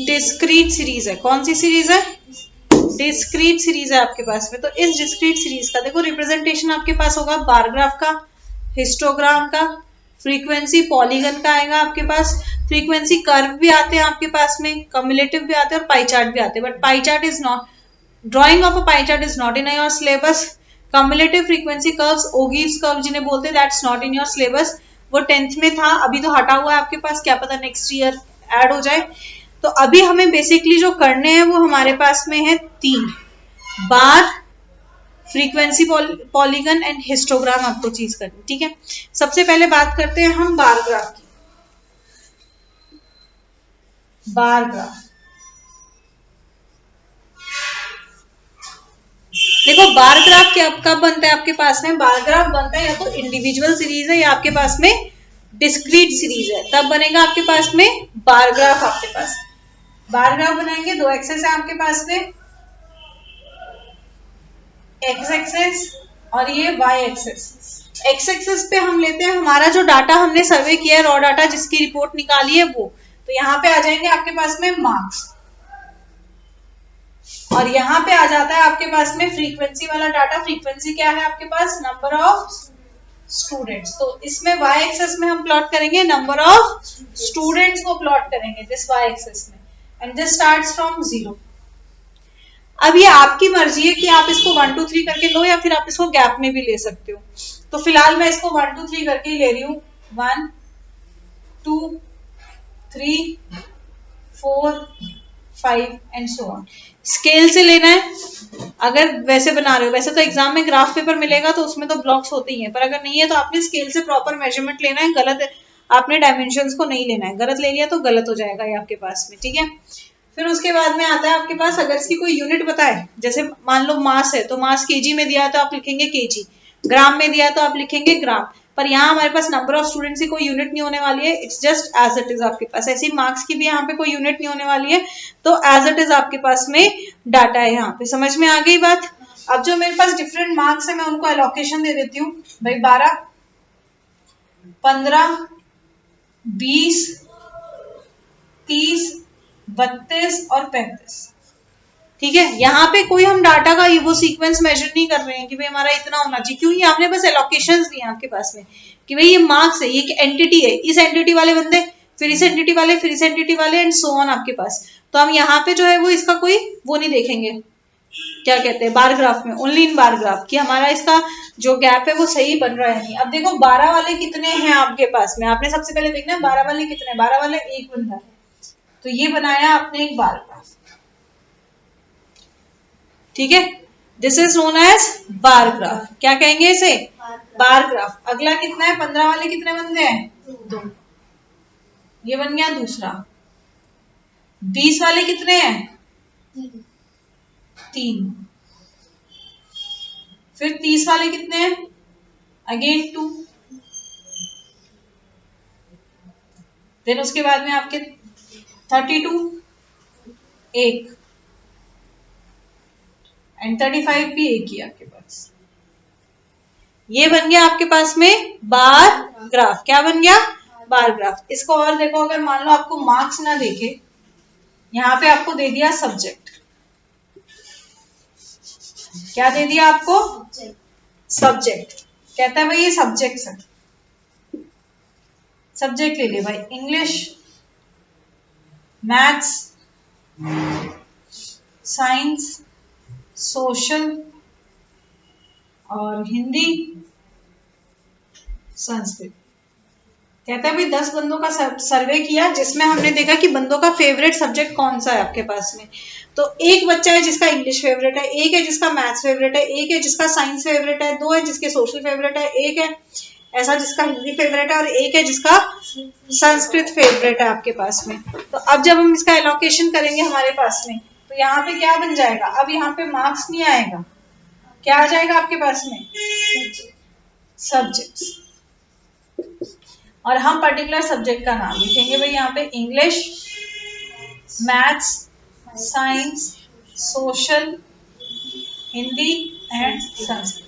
डिस्क्रीट सीरीज है। कौन सी सीरीज है? डिस्क्रीट सीरीज है आपके पास में। तो इस डिस्क्रीट सीरीज का देखो रिप्रेजेंटेशन आपके पास होगा बार ग्राफ का, हिस्टोग्राम का, फ्रीक्वेंसी पॉलीगन का आएगा आपके पास। फ्रीक्वेंसी कर्व भी आते हैं आपके पास में, कम्युलेटिव भी आते हैं और पाई चार्ट भी आते हैं। But pie chart is not, drawing of a pie chart is not in your syllabus. Cumulative frequency curves, ogives curve जिन्हें बोलते हैं, that's not in your syllabus. वो 10th में था, अभी तो हटा हुआ है आपके पास, क्या पता नेक्स्ट ईयर ऐड हो जाए। तो अभी हमें बेसिकली जो करने हैं वो हमारे पास में है 3 बार, फ्रीक्वेंसी पॉलीगन एंड हिस्टोग्राम आपको चीज करनी। ठीक है, सबसे पहले बात करते हैं हम बार ग्राफ की। बार ग्राफ देखो, बार ग्राफ क्या कब बनता है आपके पास में? बार ग्राफ बनता है या तो इंडिविजुअल सीरीज है या आपके पास में डिस्क्रीट सीरीज है, तब बनेगा आपके पास में बार ग्राफ। आपके पास बार ग्राफ बनाएंगे, 2 एक्सेस है आपके पास में, एक्स एक्सेस और ये वाई एक्सेस। एक्स एक्सेस पे हम लेते हैं हमारा जो डाटा हमने सर्वे किया है, रॉ डाटा जिसकी रिपोर्ट निकाली है वो। तो यहाँ पे आ जाएंगे आपके पास में मार्क्स, और यहाँ पे आ जाता है आपके पास में फ्रीक्वेंसी वाला डाटा। फ्रीक्वेंसी क्या है आपके पास? Number of students. तो इसमें वाई एक्सेस में हम प्लॉट करेंगे नंबर ऑफ स्टूडेंट्स को प्लॉट करेंगे दिस वाई एक्सेस में, एंड दिस स्टार्ट्स फ्रॉम 0। अब ये आपकी मर्जी है कि आप इसको 1 2 3 करके लो या फिर आप इसको गैप में भी ले सकते हो। तो फिलहाल मैं इसको 1 2 3 करके ही ले रही हूँ। 1 2 3 4 5 एंड सो ऑन। स्केल से लेना है अगर वैसे बना रहे हो। वैसे तो एग्जाम में ग्राफ पेपर मिलेगा तो उसमें तो ब्लॉक्स होते ही हैं, पर अगर नहीं है तो आपने स्केल से प्रॉपर मेजरमेंट लेना है। गलत आपने डायमेंशंस को नहीं लेना है, गलत ले लिया तो गलत हो जाएगा ये आपके पास में। ठीक है, फिर उसके बाद में आता है आपके पास, अगर इसकी कोई यूनिट बताए, जैसे मान लो मास है तो मास केजी में दिया तो आप लिखेंगे केजी, ग्राम में दिया तो आप लिखेंगे ग्राम। पर यहाँ हमारे पास नंबर ऑफ स्टूडेंट्स की कोई यूनिट नहीं होने वाली है, it's just as it is आपके पास। ऐसी मार्क्स की भी यहाँ पे कोई यूनिट नहीं होने वाली है, तो एज इट इज आपके पास में डाटा है यहाँ पे। समझ में आ गई बात? अब जो मेरे पास डिफरेंट मार्क्स है मैं उनको एलोकेशन दे देती हूँ भाई, 12, 15, 20, 30, 32 और 35। ठीक है, यहाँ पे कोई हम डाटा का वो सीक्वेंस मेजर नहीं कर रहे हैं कि भाई हमारा इतना होना चाहिए, क्योंकि आपने बस एलोकेशंस दिए आपके पास में कि भाई ये मार्क्स है, ये एक एंटिटी है, इस एंटिटी वाले बंदे, फिर इस एंटिटी वाले, फिर इस एंटिटी वाले एंड सो ऑन आपके पास। तो हम यहाँ पे जो है वो इसका कोई वो नहीं देखेंगे, क्या कहते हैं, बार ग्राफ में, ओनली इन बार ग्राफ, कि हमारा इसका जो गैप है वो सही बन रहा है नहीं। अब देखो 12 वाले कितने हैं आपके पास में, आपने सबसे पहले देखना है 12 वाले कितने हैं, 12 वाले एक बंदा है, तो ये बनाया आपने एक बार ग्राफ। ठीक है, this is known as bar graph. क्या कहेंगे इसे, बार ग्राफ। अगला कितना है, 15 वाले कितने बंदे हैं, 2, ये बन गया दूसरा। 20 वाले कितने हैं, 3। फिर 30 वाले कितने हैं, अगेन 2। देन उसके बाद में आपके 32, 1 एंड 35 भी एक ही आपके पास। ये बन गया आपके पास में बार ग्राफ। क्या बन गया, बार ग्राफ। इसको और देखो, अगर मान लो आपको मार्क्स ना देके यहाँ पे आपको दे दिया सब्जेक्ट, क्या दे दिया आपको, सब्जेक्ट। कहता है भाई ये सब्जेक्ट है, सब्जेक्ट ले ले भाई, इंग्लिश, मैथ्स, साइंस, सोशल और हिंदी, संस्कृत। कहता है भाई 10 बंदों का सर्वे किया, जिसमें हमने देखा कि बंदों का फेवरेट सब्जेक्ट कौन सा है आपके पास में। तो एक बच्चा है जिसका इंग्लिश फेवरेट है, एक है जिसका मैथ्स फेवरेट है, एक है जिसका साइंस फेवरेट है, 2 है जिसके सोशल फेवरेट है, एक है ऐसा जिसका हिंदी फेवरेट है और एक है जिसका संस्कृत फेवरेट है आपके पास में। तो अब जब हम इसका एलोकेशन करेंगे हमारे पास में, तो यहाँ पे क्या बन जाएगा, अब यहाँ पे मार्क्स नहीं आएगा, क्या आ जाएगा आपके पास में, सब्जेक्ट्स। और हम पर्टिकुलर सब्जेक्ट का नाम लिखेंगे भाई यहाँ पे, English, maths, science, social, Hindi and Sanskrit.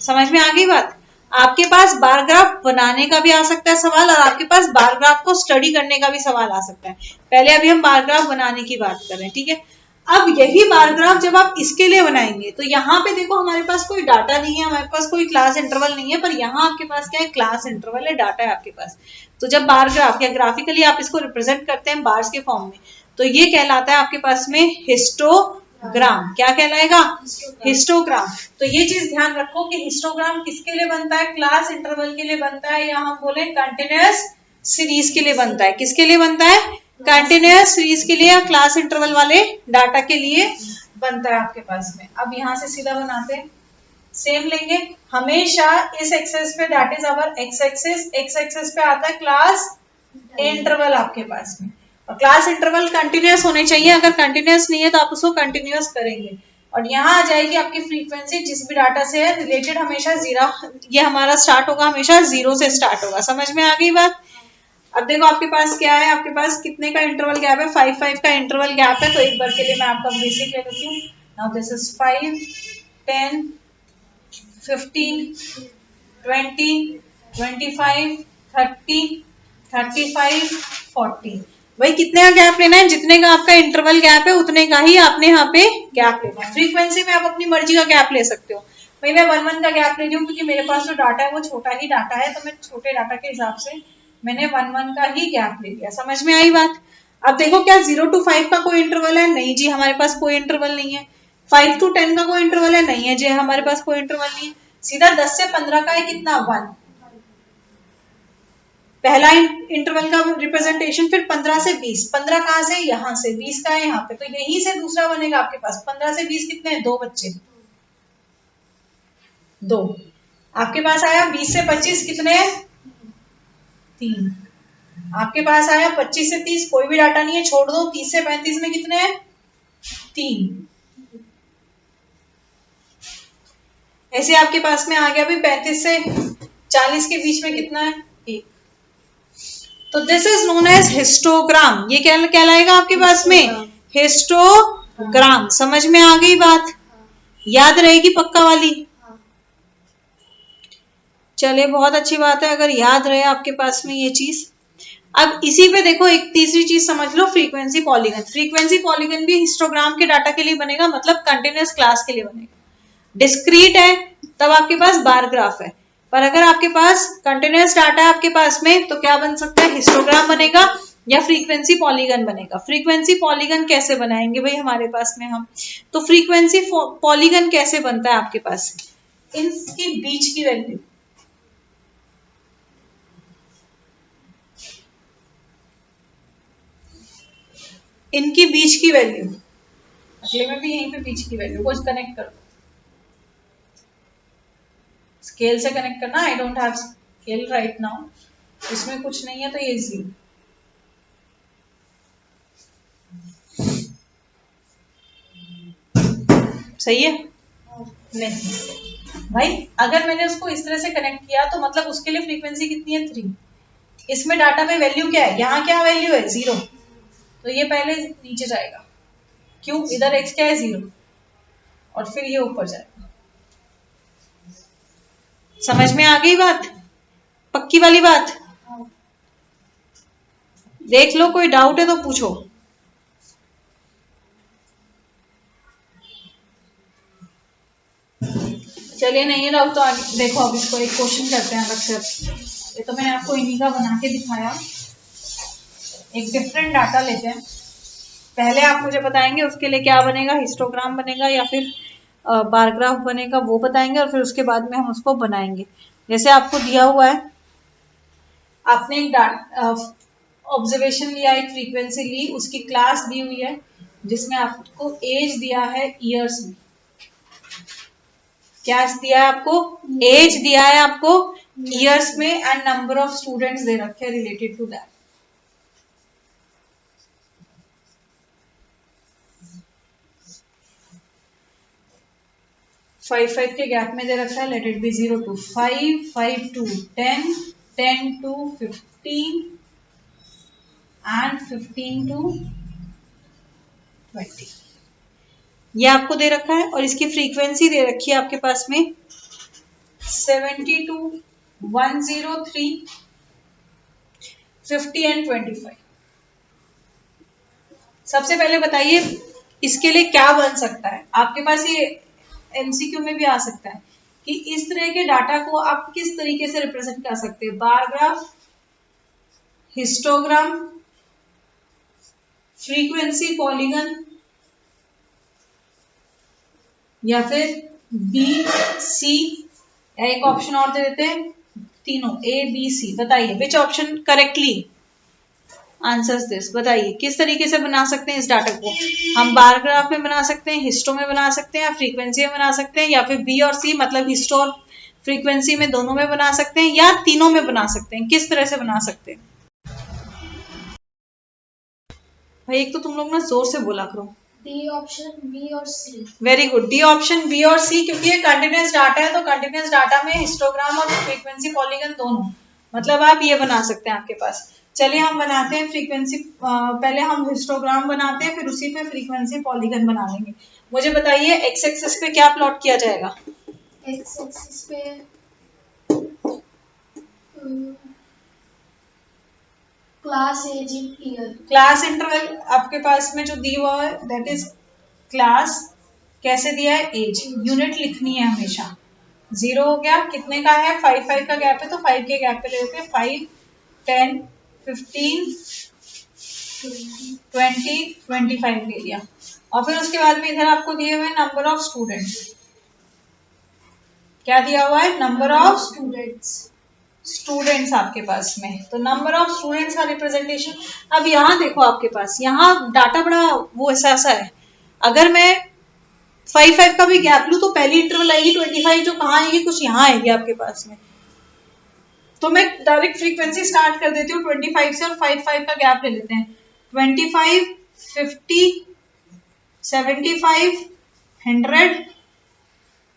समझ में आ गई बात। आपके पास बार ग्राफ बनाने का भी आ सकता है सवाल, और आपके पास बार ग्राफ को स्टडी करने का भी सवाल आ सकता है। पहले अभी हम बार ग्राफ बनाने की बात कर रहे हैं, ठीक है। अब यही बार ग्राफ जब आप इसके लिए बनाएंगे, तो यहाँ पे देखो हमारे पास कोई डाटा नहीं है, हमारे पास कोई क्लास इंटरवल नहीं है, पर यहाँ आपके पास क्या है, क्लास इंटरवल है, डाटा है आपके पास। तो जब बार ग्राफ या ग्राफिकली आप इसको रिप्रेजेंट करते हैं बार्स के फॉर्म में, तो ये कहलाता है आपके पास में हिस्टोग्राम। क्या कहलाएगा, हिस्टोग्राम। तो ये चीज ध्यान रखो कि हिस्टोग्राम किसके लिए बनता है, क्लास इंटरवल के लिए बनता है, या हम बोले कंटिन्यूअस सीरीज के लिए बनता है। किसके लिए बनता है, कंटिन्यूअस सीरीज के लिए या क्लास इंटरवल वाले डाटा के लिए बनता है आपके पास में। अब यहाँ से सीधा बनाते हैं, सेम लेंगे हमेशा इस एक्सेस पे, that is our x axis, x axis पे आता है क्लास इंटरवल आपके पास में। और क्लास इंटरवल कंटिन्यूअस होने चाहिए, अगर कंटिन्यूअस नहीं है तो आप उसको कंटिन्यूअस करेंगे। और यहाँ आ जाएगी आपकी फ्रीक्वेंसी, जिस भी डाटा से है रिलेटेड, हमेशा 0, ये हमारा स्टार्ट होगा, हमेशा 0 से स्टार्ट होगा। समझ में आ गई बात। अब देखो आपके पास क्या है, आपके पास कितने का इंटरवल गैप है, 5 का इंटरवल गैप है। तो एक बार के लिए मैं आपका बेसिक ले लेती हूँ। Now this is 5, 10, 15, 20, 25, 30, 35, 40। भाई कितने का गैप लेना है, जितने का आपका इंटरवल गैप है उतने का ही आपने यहाँ पे गैप लेना है। फ्रीक्वेंसी में आप अपनी मर्जी का गैप ले सकते हो। भाई मैं 1-1 का गैप ले रही हूँ, क्योंकि मेरे पास जो डाटा है वो छोटा ही डाटा है, तो मैं छोटे डाटा के हिसाब से मैंने 1-1 का ही गैप ले लिया। समझ में आई बात। अब देखो क्या 0 to 5 का कोई इंटरवल है, नहीं जी हमारे पास कोई इंटरवल नहीं है। 5 to 10 का कोई इंटरवल है, नहीं है जी हमारे पास कोई इंटरवल नहीं है। सीधा 10 से 15 का है, कितना, 1, पहला इंटरवल का रिप्रेजेंटेशन। फिर 15 से 20, 15 कहां से, यहाँ से, 20 का है यहाँ पे, तो यहीं से दूसरा बनेगा आपके पास। 15 से 20 कितने हैं, 2 बच्चे, 2। आपके पास आया 20 से 25 कितने हैं, 3। आपके पास आया 25 से 30, कोई भी डाटा नहीं है, छोड़ दो। 30 से 35 में कितने हैं, 3। ऐसे आपके पास में आ गया भी 35 से 40 के बीच में कितना है, 1। तो this is known as histogram. ये क्या कहलाएगा आपके पास में, हिस्टोग्राम। समझ में आ गई बात। याद रहेगी पक्का वाली? हाँ। चलिए बहुत अच्छी बात है अगर याद रहे आपके पास में ये चीज। अब इसी पे देखो एक तीसरी चीज समझ लो, फ्रीक्वेंसी पॉलीगन। फ्रीक्वेंसी पॉलीगन भी हिस्टोग्राम के डाटा के लिए बनेगा, मतलब कंटिन्यूअस क्लास के लिए बनेगा। डिस्क्रीट है तब आपके पास बार ग्राफ है, पर अगर आपके पास कंटिन्यूअस डाटा है आपके पास में तो क्या बन सकता है, हिस्टोग्राम बनेगा या फ्रीक्वेंसी पॉलीगन बनेगा। फ्रीक्वेंसी पॉलीगन कैसे बनाएंगे भाई हमारे पास में हम, तो फ्रीक्वेंसी पॉलीगन कैसे बनता है आपके पास, इनके बीच की वैल्यू, इनकी बीच की वैल्यू, अगले में भी यहीं पे बीच की वैल्यू को कनेक्ट कर दो, स्केल से कनेक्ट करना। I don't have scale right now, इसमें कुछ नहीं है तो ये 0। सही है? नहीं भाई, अगर मैंने उसको इस तरह से कनेक्ट किया तो मतलब उसके लिए फ्रीक्वेंसी कितनी है, 3। इसमें डाटा में वैल्यू क्या है, यहाँ क्या वैल्यू है, 0, तो ये पहले नीचे जाएगा। क्यों, इधर x क्या है, 0, और फिर ये ऊपर जाएगा। समझ में आ गई बात, पक्की वाली बात? देख लो, कोई डाउट है तो पूछो। चलिए नहीं डाउट तो आगे देखो, अब इसको एक क्वेश्चन करते हैं अलग से। ये तो मैंने आपको इन्हीं का बना के दिखाया। एक डिफरेंट डाटा लेते हैं, पहले आप मुझे बताएंगे उसके लिए क्या बनेगा, हिस्टोग्राम बनेगा या फिर बार ग्राफ बनेगा, वो बताएंगे, और फिर उसके बाद में हम उसको बनाएंगे। जैसे आपको दिया हुआ है, आपने एक ऑब्जर्वेशन लिया, एक फ्रीक्वेंसी ली, उसकी क्लास दी हुई है जिसमें आपको एज दिया है ईयर्स में। क्या दिया है आपको, एज दिया है आपको ईयर्स में, and number of students they रखे हैं रिलेटेड टू दैट। फाइव के गैप में दे रखा है, let it be 0 to 5, 5 to 10, 10 to 15 and 15 to 20। ये आपको दे रखा है, और इसकी फ्रीक्वेंसी दे रखी है आपके पास में 72, 103, 50 एंड 25। सबसे पहले बताइए इसके लिए क्या बन सकता है आपके पास, ये एमसीक्यू में भी आ सकता है कि इस तरह के डाटा को आप किस तरीके से रिप्रेजेंट कर सकते हैं, bar graph, histogram, frequency polygon, या फिर बी सी, या एक ऑप्शन और दे देते हैं, तीनों ए बी सी। बताइए which option correctly answers this, बताइए किस तरीके से बना सकते हैं इस डाटा को। हम बार ग्राफ में बना सकते हैं, हिस्टो में बना सकते हैं, या फ्रीक्वेंसी में बना सकते हैं, या फिर बी और सी मतलब हिस्टो और फ्रीक्वेंसी में दोनों में बना सकते हैं, या तीनों में बना सकते हैं। किस तरह से बना सकते हैं भाई, एक तो तुम लोग ना जोर से बोला करो। डी ऑप्शन, बी और C. Very good, D option, B और सी, क्योंकि ये कंटिन्यूअस डाटा है तो कंटिन्यूअस डाटा में हिस्टोग्राम और फ्रीक्वेंसी पॉलीगन दोनों, मतलब आप ये बना सकते हैं आपके पास। चलिए हम बनाते हैं फ्रीक्वेंसी, पहले हम हिस्टोग्राम बनाते हैं, फिर उसी पे फ्रीक्वेंसी पॉलीगन बना लेंगे। मुझे बताइए एक्स एक्सिस पे क्या प्लॉट किया जाएगा, एक्स एक्सिस पे class age in year, class interval आपके पास में जो दिया हुआ है दैट इज क्लास, कैसे दिया है, एज, यूनिट लिखनी है हमेशा। 0 हो गया, कितने का है, 5 का गैप है तो 5 के गैप पे ले लेते हैं, 5, 10, 15, 20, 25 ले लिया। और फिर उसके बाद में इधर आपको दिए हुए नंबर ऑफ स्टूडेंट्स, क्या दिया हुआ है, नंबर ऑफ स्टूडेंट्स आपके पास में, तो नंबर ऑफ स्टूडेंट्स का रिप्रेजेंटेशन। अब यहाँ देखो आपके पास, यहाँ डाटा बड़ा वो ऐसा है, अगर मैं 5 का भी गैप लूं तो पहली इंटरवल आएगी 25, जो कहाँ आएगी, कुछ यहाँ आएगी आपके पास में, तो मैं डायरेक्ट फ्रीक्वेंसी स्टार्ट कर देती हूँ 25 से, और 5 का गैप ले लेते हैं, 25, 50, 75, 100,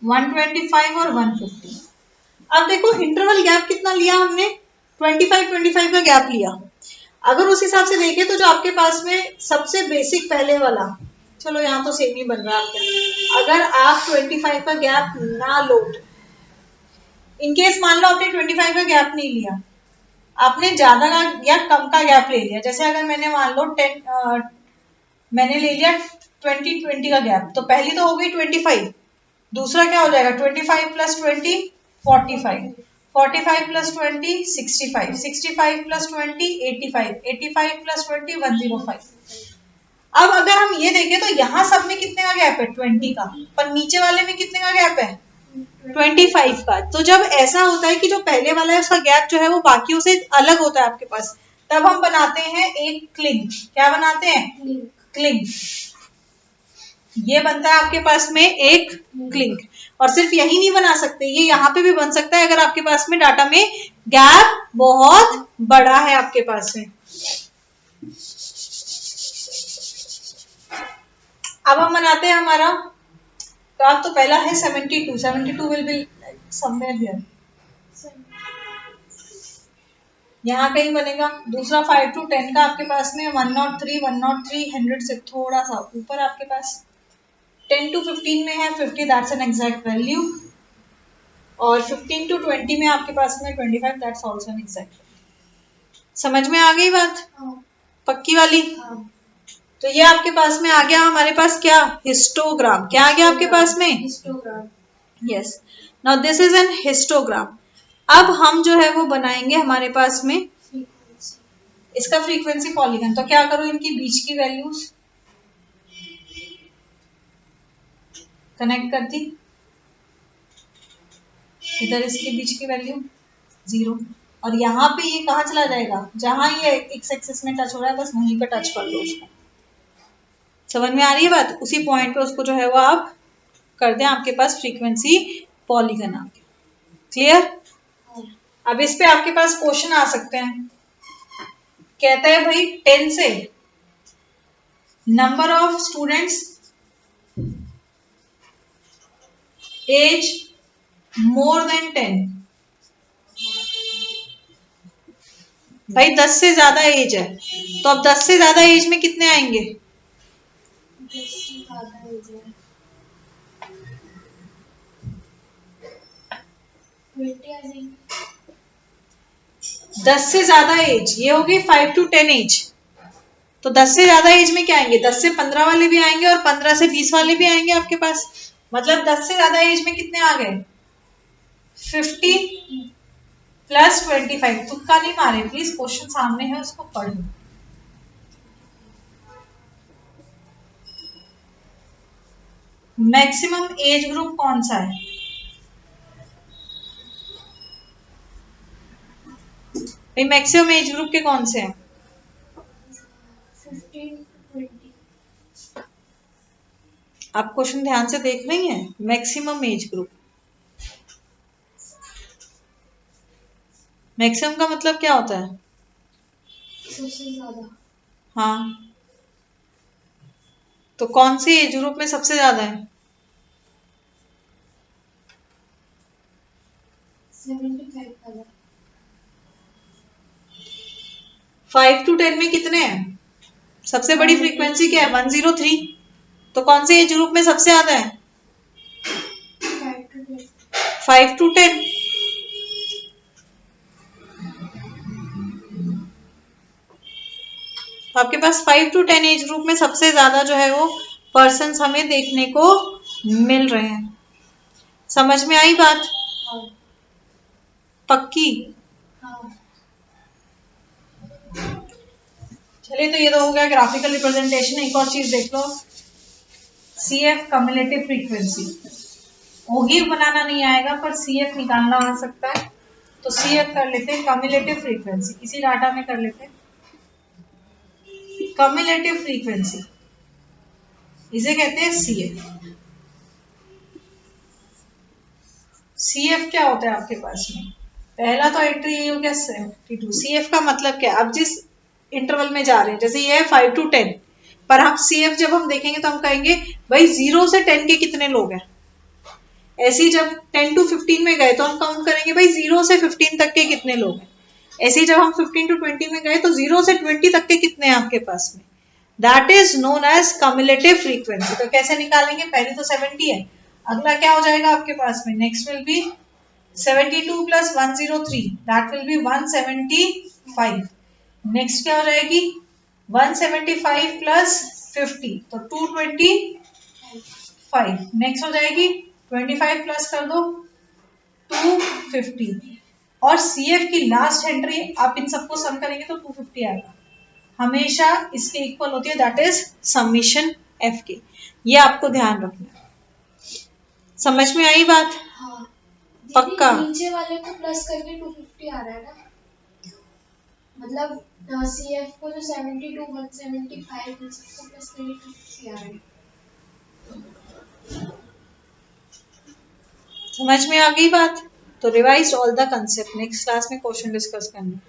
125 और 150। अब देखो इंटरवल गैप कितना लिया हमने, 25 का गैप लिया। अगर उस हिसाब से देखें तो जो आपके पास में सबसे बेसिक पहले वाला चलो यहाँ तो सेम ही बन रहा है आपका। अगर आप 25 का गैप ना लो, इनकेस मान लो आपने 25 का गैप नहीं लिया, आपने ज्यादा का या कम का गैप ले लिया, जैसे अगर मैंने मान लो 10 मैंने ले लिया 20 का गैप, तो पहली तो हो गई 25, दूसरा क्या हो जाएगा 25 प्लस 20 45, 45 प्लस 20 65, 65 प्लस 20 85, 85 प्लस 20 105। अब अगर हम ये देखें तो यहाँ सब में कितने का गैप है 20 का, पर नीचे वाले में कितने का गैप है 25 का। तो जब ऐसा होता है कि जो पहले वाला है उसका गैप जो है वो बाकियों से अलग होता है आपके पास, तब हम बनाते हैं एक क्लिंग। क्या बनाते हैं क्लिंग। ये बनता है आपके पास में एक क्लिंग। और सिर्फ यही नहीं बना सकते, ये यहाँ पे भी बन सकता है अगर आपके पास में डाटा में गैप बहुत बड़ा है आपके पास में। अब हम बनाते हैं हमारा ग्राफ। तो पहला है 72, 72 विल बी समवेयर हियर, यहाँ कहीं बनेगा। दूसरा 5 to 10 का आपके पास में 103, 103 100 से थोड़ा सा ऊपर आपके पास। 10 to 15 में है 50, दैट्स एन एग्जैक्ट वैल्यू। और 15 to 20 में आपके पास में 25, that's also an exact value. समझ में आ गई बात पक्की वाली? तो ये आपके पास में आ गया हमारे पास क्या हिस्टोग्राम। क्या आ गया आपके पास में histogram. Yes, now this is an histogram. अब हम जो है वो बनाएंगे हमारे पास में इसका फ्रीक्वेंसी पॉलीगन। तो क्या करो, इनकी बीच की वैल्यूज कनेक्ट कर दी, इधर इसके बीच की वैल्यू 0, और यहाँ पे ये कहाँ चला जाएगा, जहां ये एक्स एक्सिस में टच हो रहा है बस वहीं पे टच कर लो उसको। समझ में आ रही है बात? उसी पॉइंट पे उसको जो है वो आप कर दें, आपके पास फ्रीक्वेंसी पॉलीगन आ गया। क्लियर? अब इस पे आपके पास क्वेश्चन आ सकते हैं। कहता है भाई 10 से number of students as more than 10। भाई 10 से ज्यादा एज है, तो अब 10 से ज्यादा एज में कितने आएंगे? 10 से ज्यादा एज ये होगी 5 to 10 एज। तो 10 से ज्यादा एज में क्या आएंगे, 10 से 15 वाले भी आएंगे और 15 से 20 वाले भी आएंगे आपके पास। मतलब 10 से ज्यादा एज में कितने आ गए 50 प्लस 25। तुक्का नहीं मारे प्लीज, क्वेश्चन सामने है उसको पढ़ो। मैक्सिमम एज ग्रुप कौन सा है? भाई मैक्सिमम एज ग्रुप के कौन से हैं? 15 to 20। आप क्वेश्चन ध्यान से देख रही हैं? मैक्सिमम एज ग्रुप, मैक्सिमम का मतलब क्या होता है? सबसे ज्यादा। हाँ, तो कौन सी एज ग्रुप में सबसे ज्यादा है? 75 वाला। 5 to 10 में कितने हैं? सबसे बड़ी फ्रीक्वेंसी क्या है 103। तो कौन से एज ग्रुप में सबसे ज्यादा है? 5 to 10। तो आपके पास 5 to 10 एज ग्रुप में सबसे ज्यादा जो है वो पर्सन्स हमें देखने को मिल रहे हैं। समझ में आई बात? हाँ। पक्की? हाँ। चलिए, तो ये तो हो गया ग्राफिकल रिप्रेजेंटेशन। एक और चीज देख लो, CF कम्युलेटिव फ्रीक्वेंसी। ओगी बनाना नहीं आएगा पर CF निकालना आ सकता है। तो CF कर लेते हैं कम्युलेटिव फ्रीक्वेंसी, इसी डाटा में कर लेते हैं कम्युलेटिव फ्रीक्वेंसी, इसे कहते हैं CF। CF क्या होता है आपके पास में? पहला तो एंट्री ये हो गया 72। CF का मतलब क्या है? अब जिस इंटरवल में जा रहे हैं, जैसे ये है 5 to 10, पर हम CF जब हम देखेंगे तो हम कहेंगे भाई 0 से 10 के कितने लोग हैं। ऐसे ही जब 10 to 15 में गए तो हम काउंट करेंगे भाई 0 से 15 तक के कितने लोग हैं। ऐसे ही जब हम 15 to 20 में गए तो 0 से 20 तक के कितने हैं आपके पास में। That is known as cumulative frequency. तो कैसे निकालेंगे, पहले तो 70 है, अगला क्या हो जाएगा आपके पास में, next will be 72 plus 103, that will be 175। Next क्या हो जाएगी 175 प्लस 50, तो 225। नेक्स्ट हो जाएगी 25 प्लस कर दो 250, और CF की लास्ट एंट्री आप इन सबको सम करेंगे तो 250 आएगा, हमेशा इसके इक्वल होती है, दैट इज समीशन F के। ये आपको ध्यान रखना है। समझ में आई बात? हाँ पक्का? नीचे वाले को प्लस करके 250 आ रहा है ना, मतलब CF को जो 72 175 इन सबको प्लस करके 250 आ रहा है। समझ में आ गई बात? तो revise all the concept, next class में क्वेश्चन डिस्कस करना।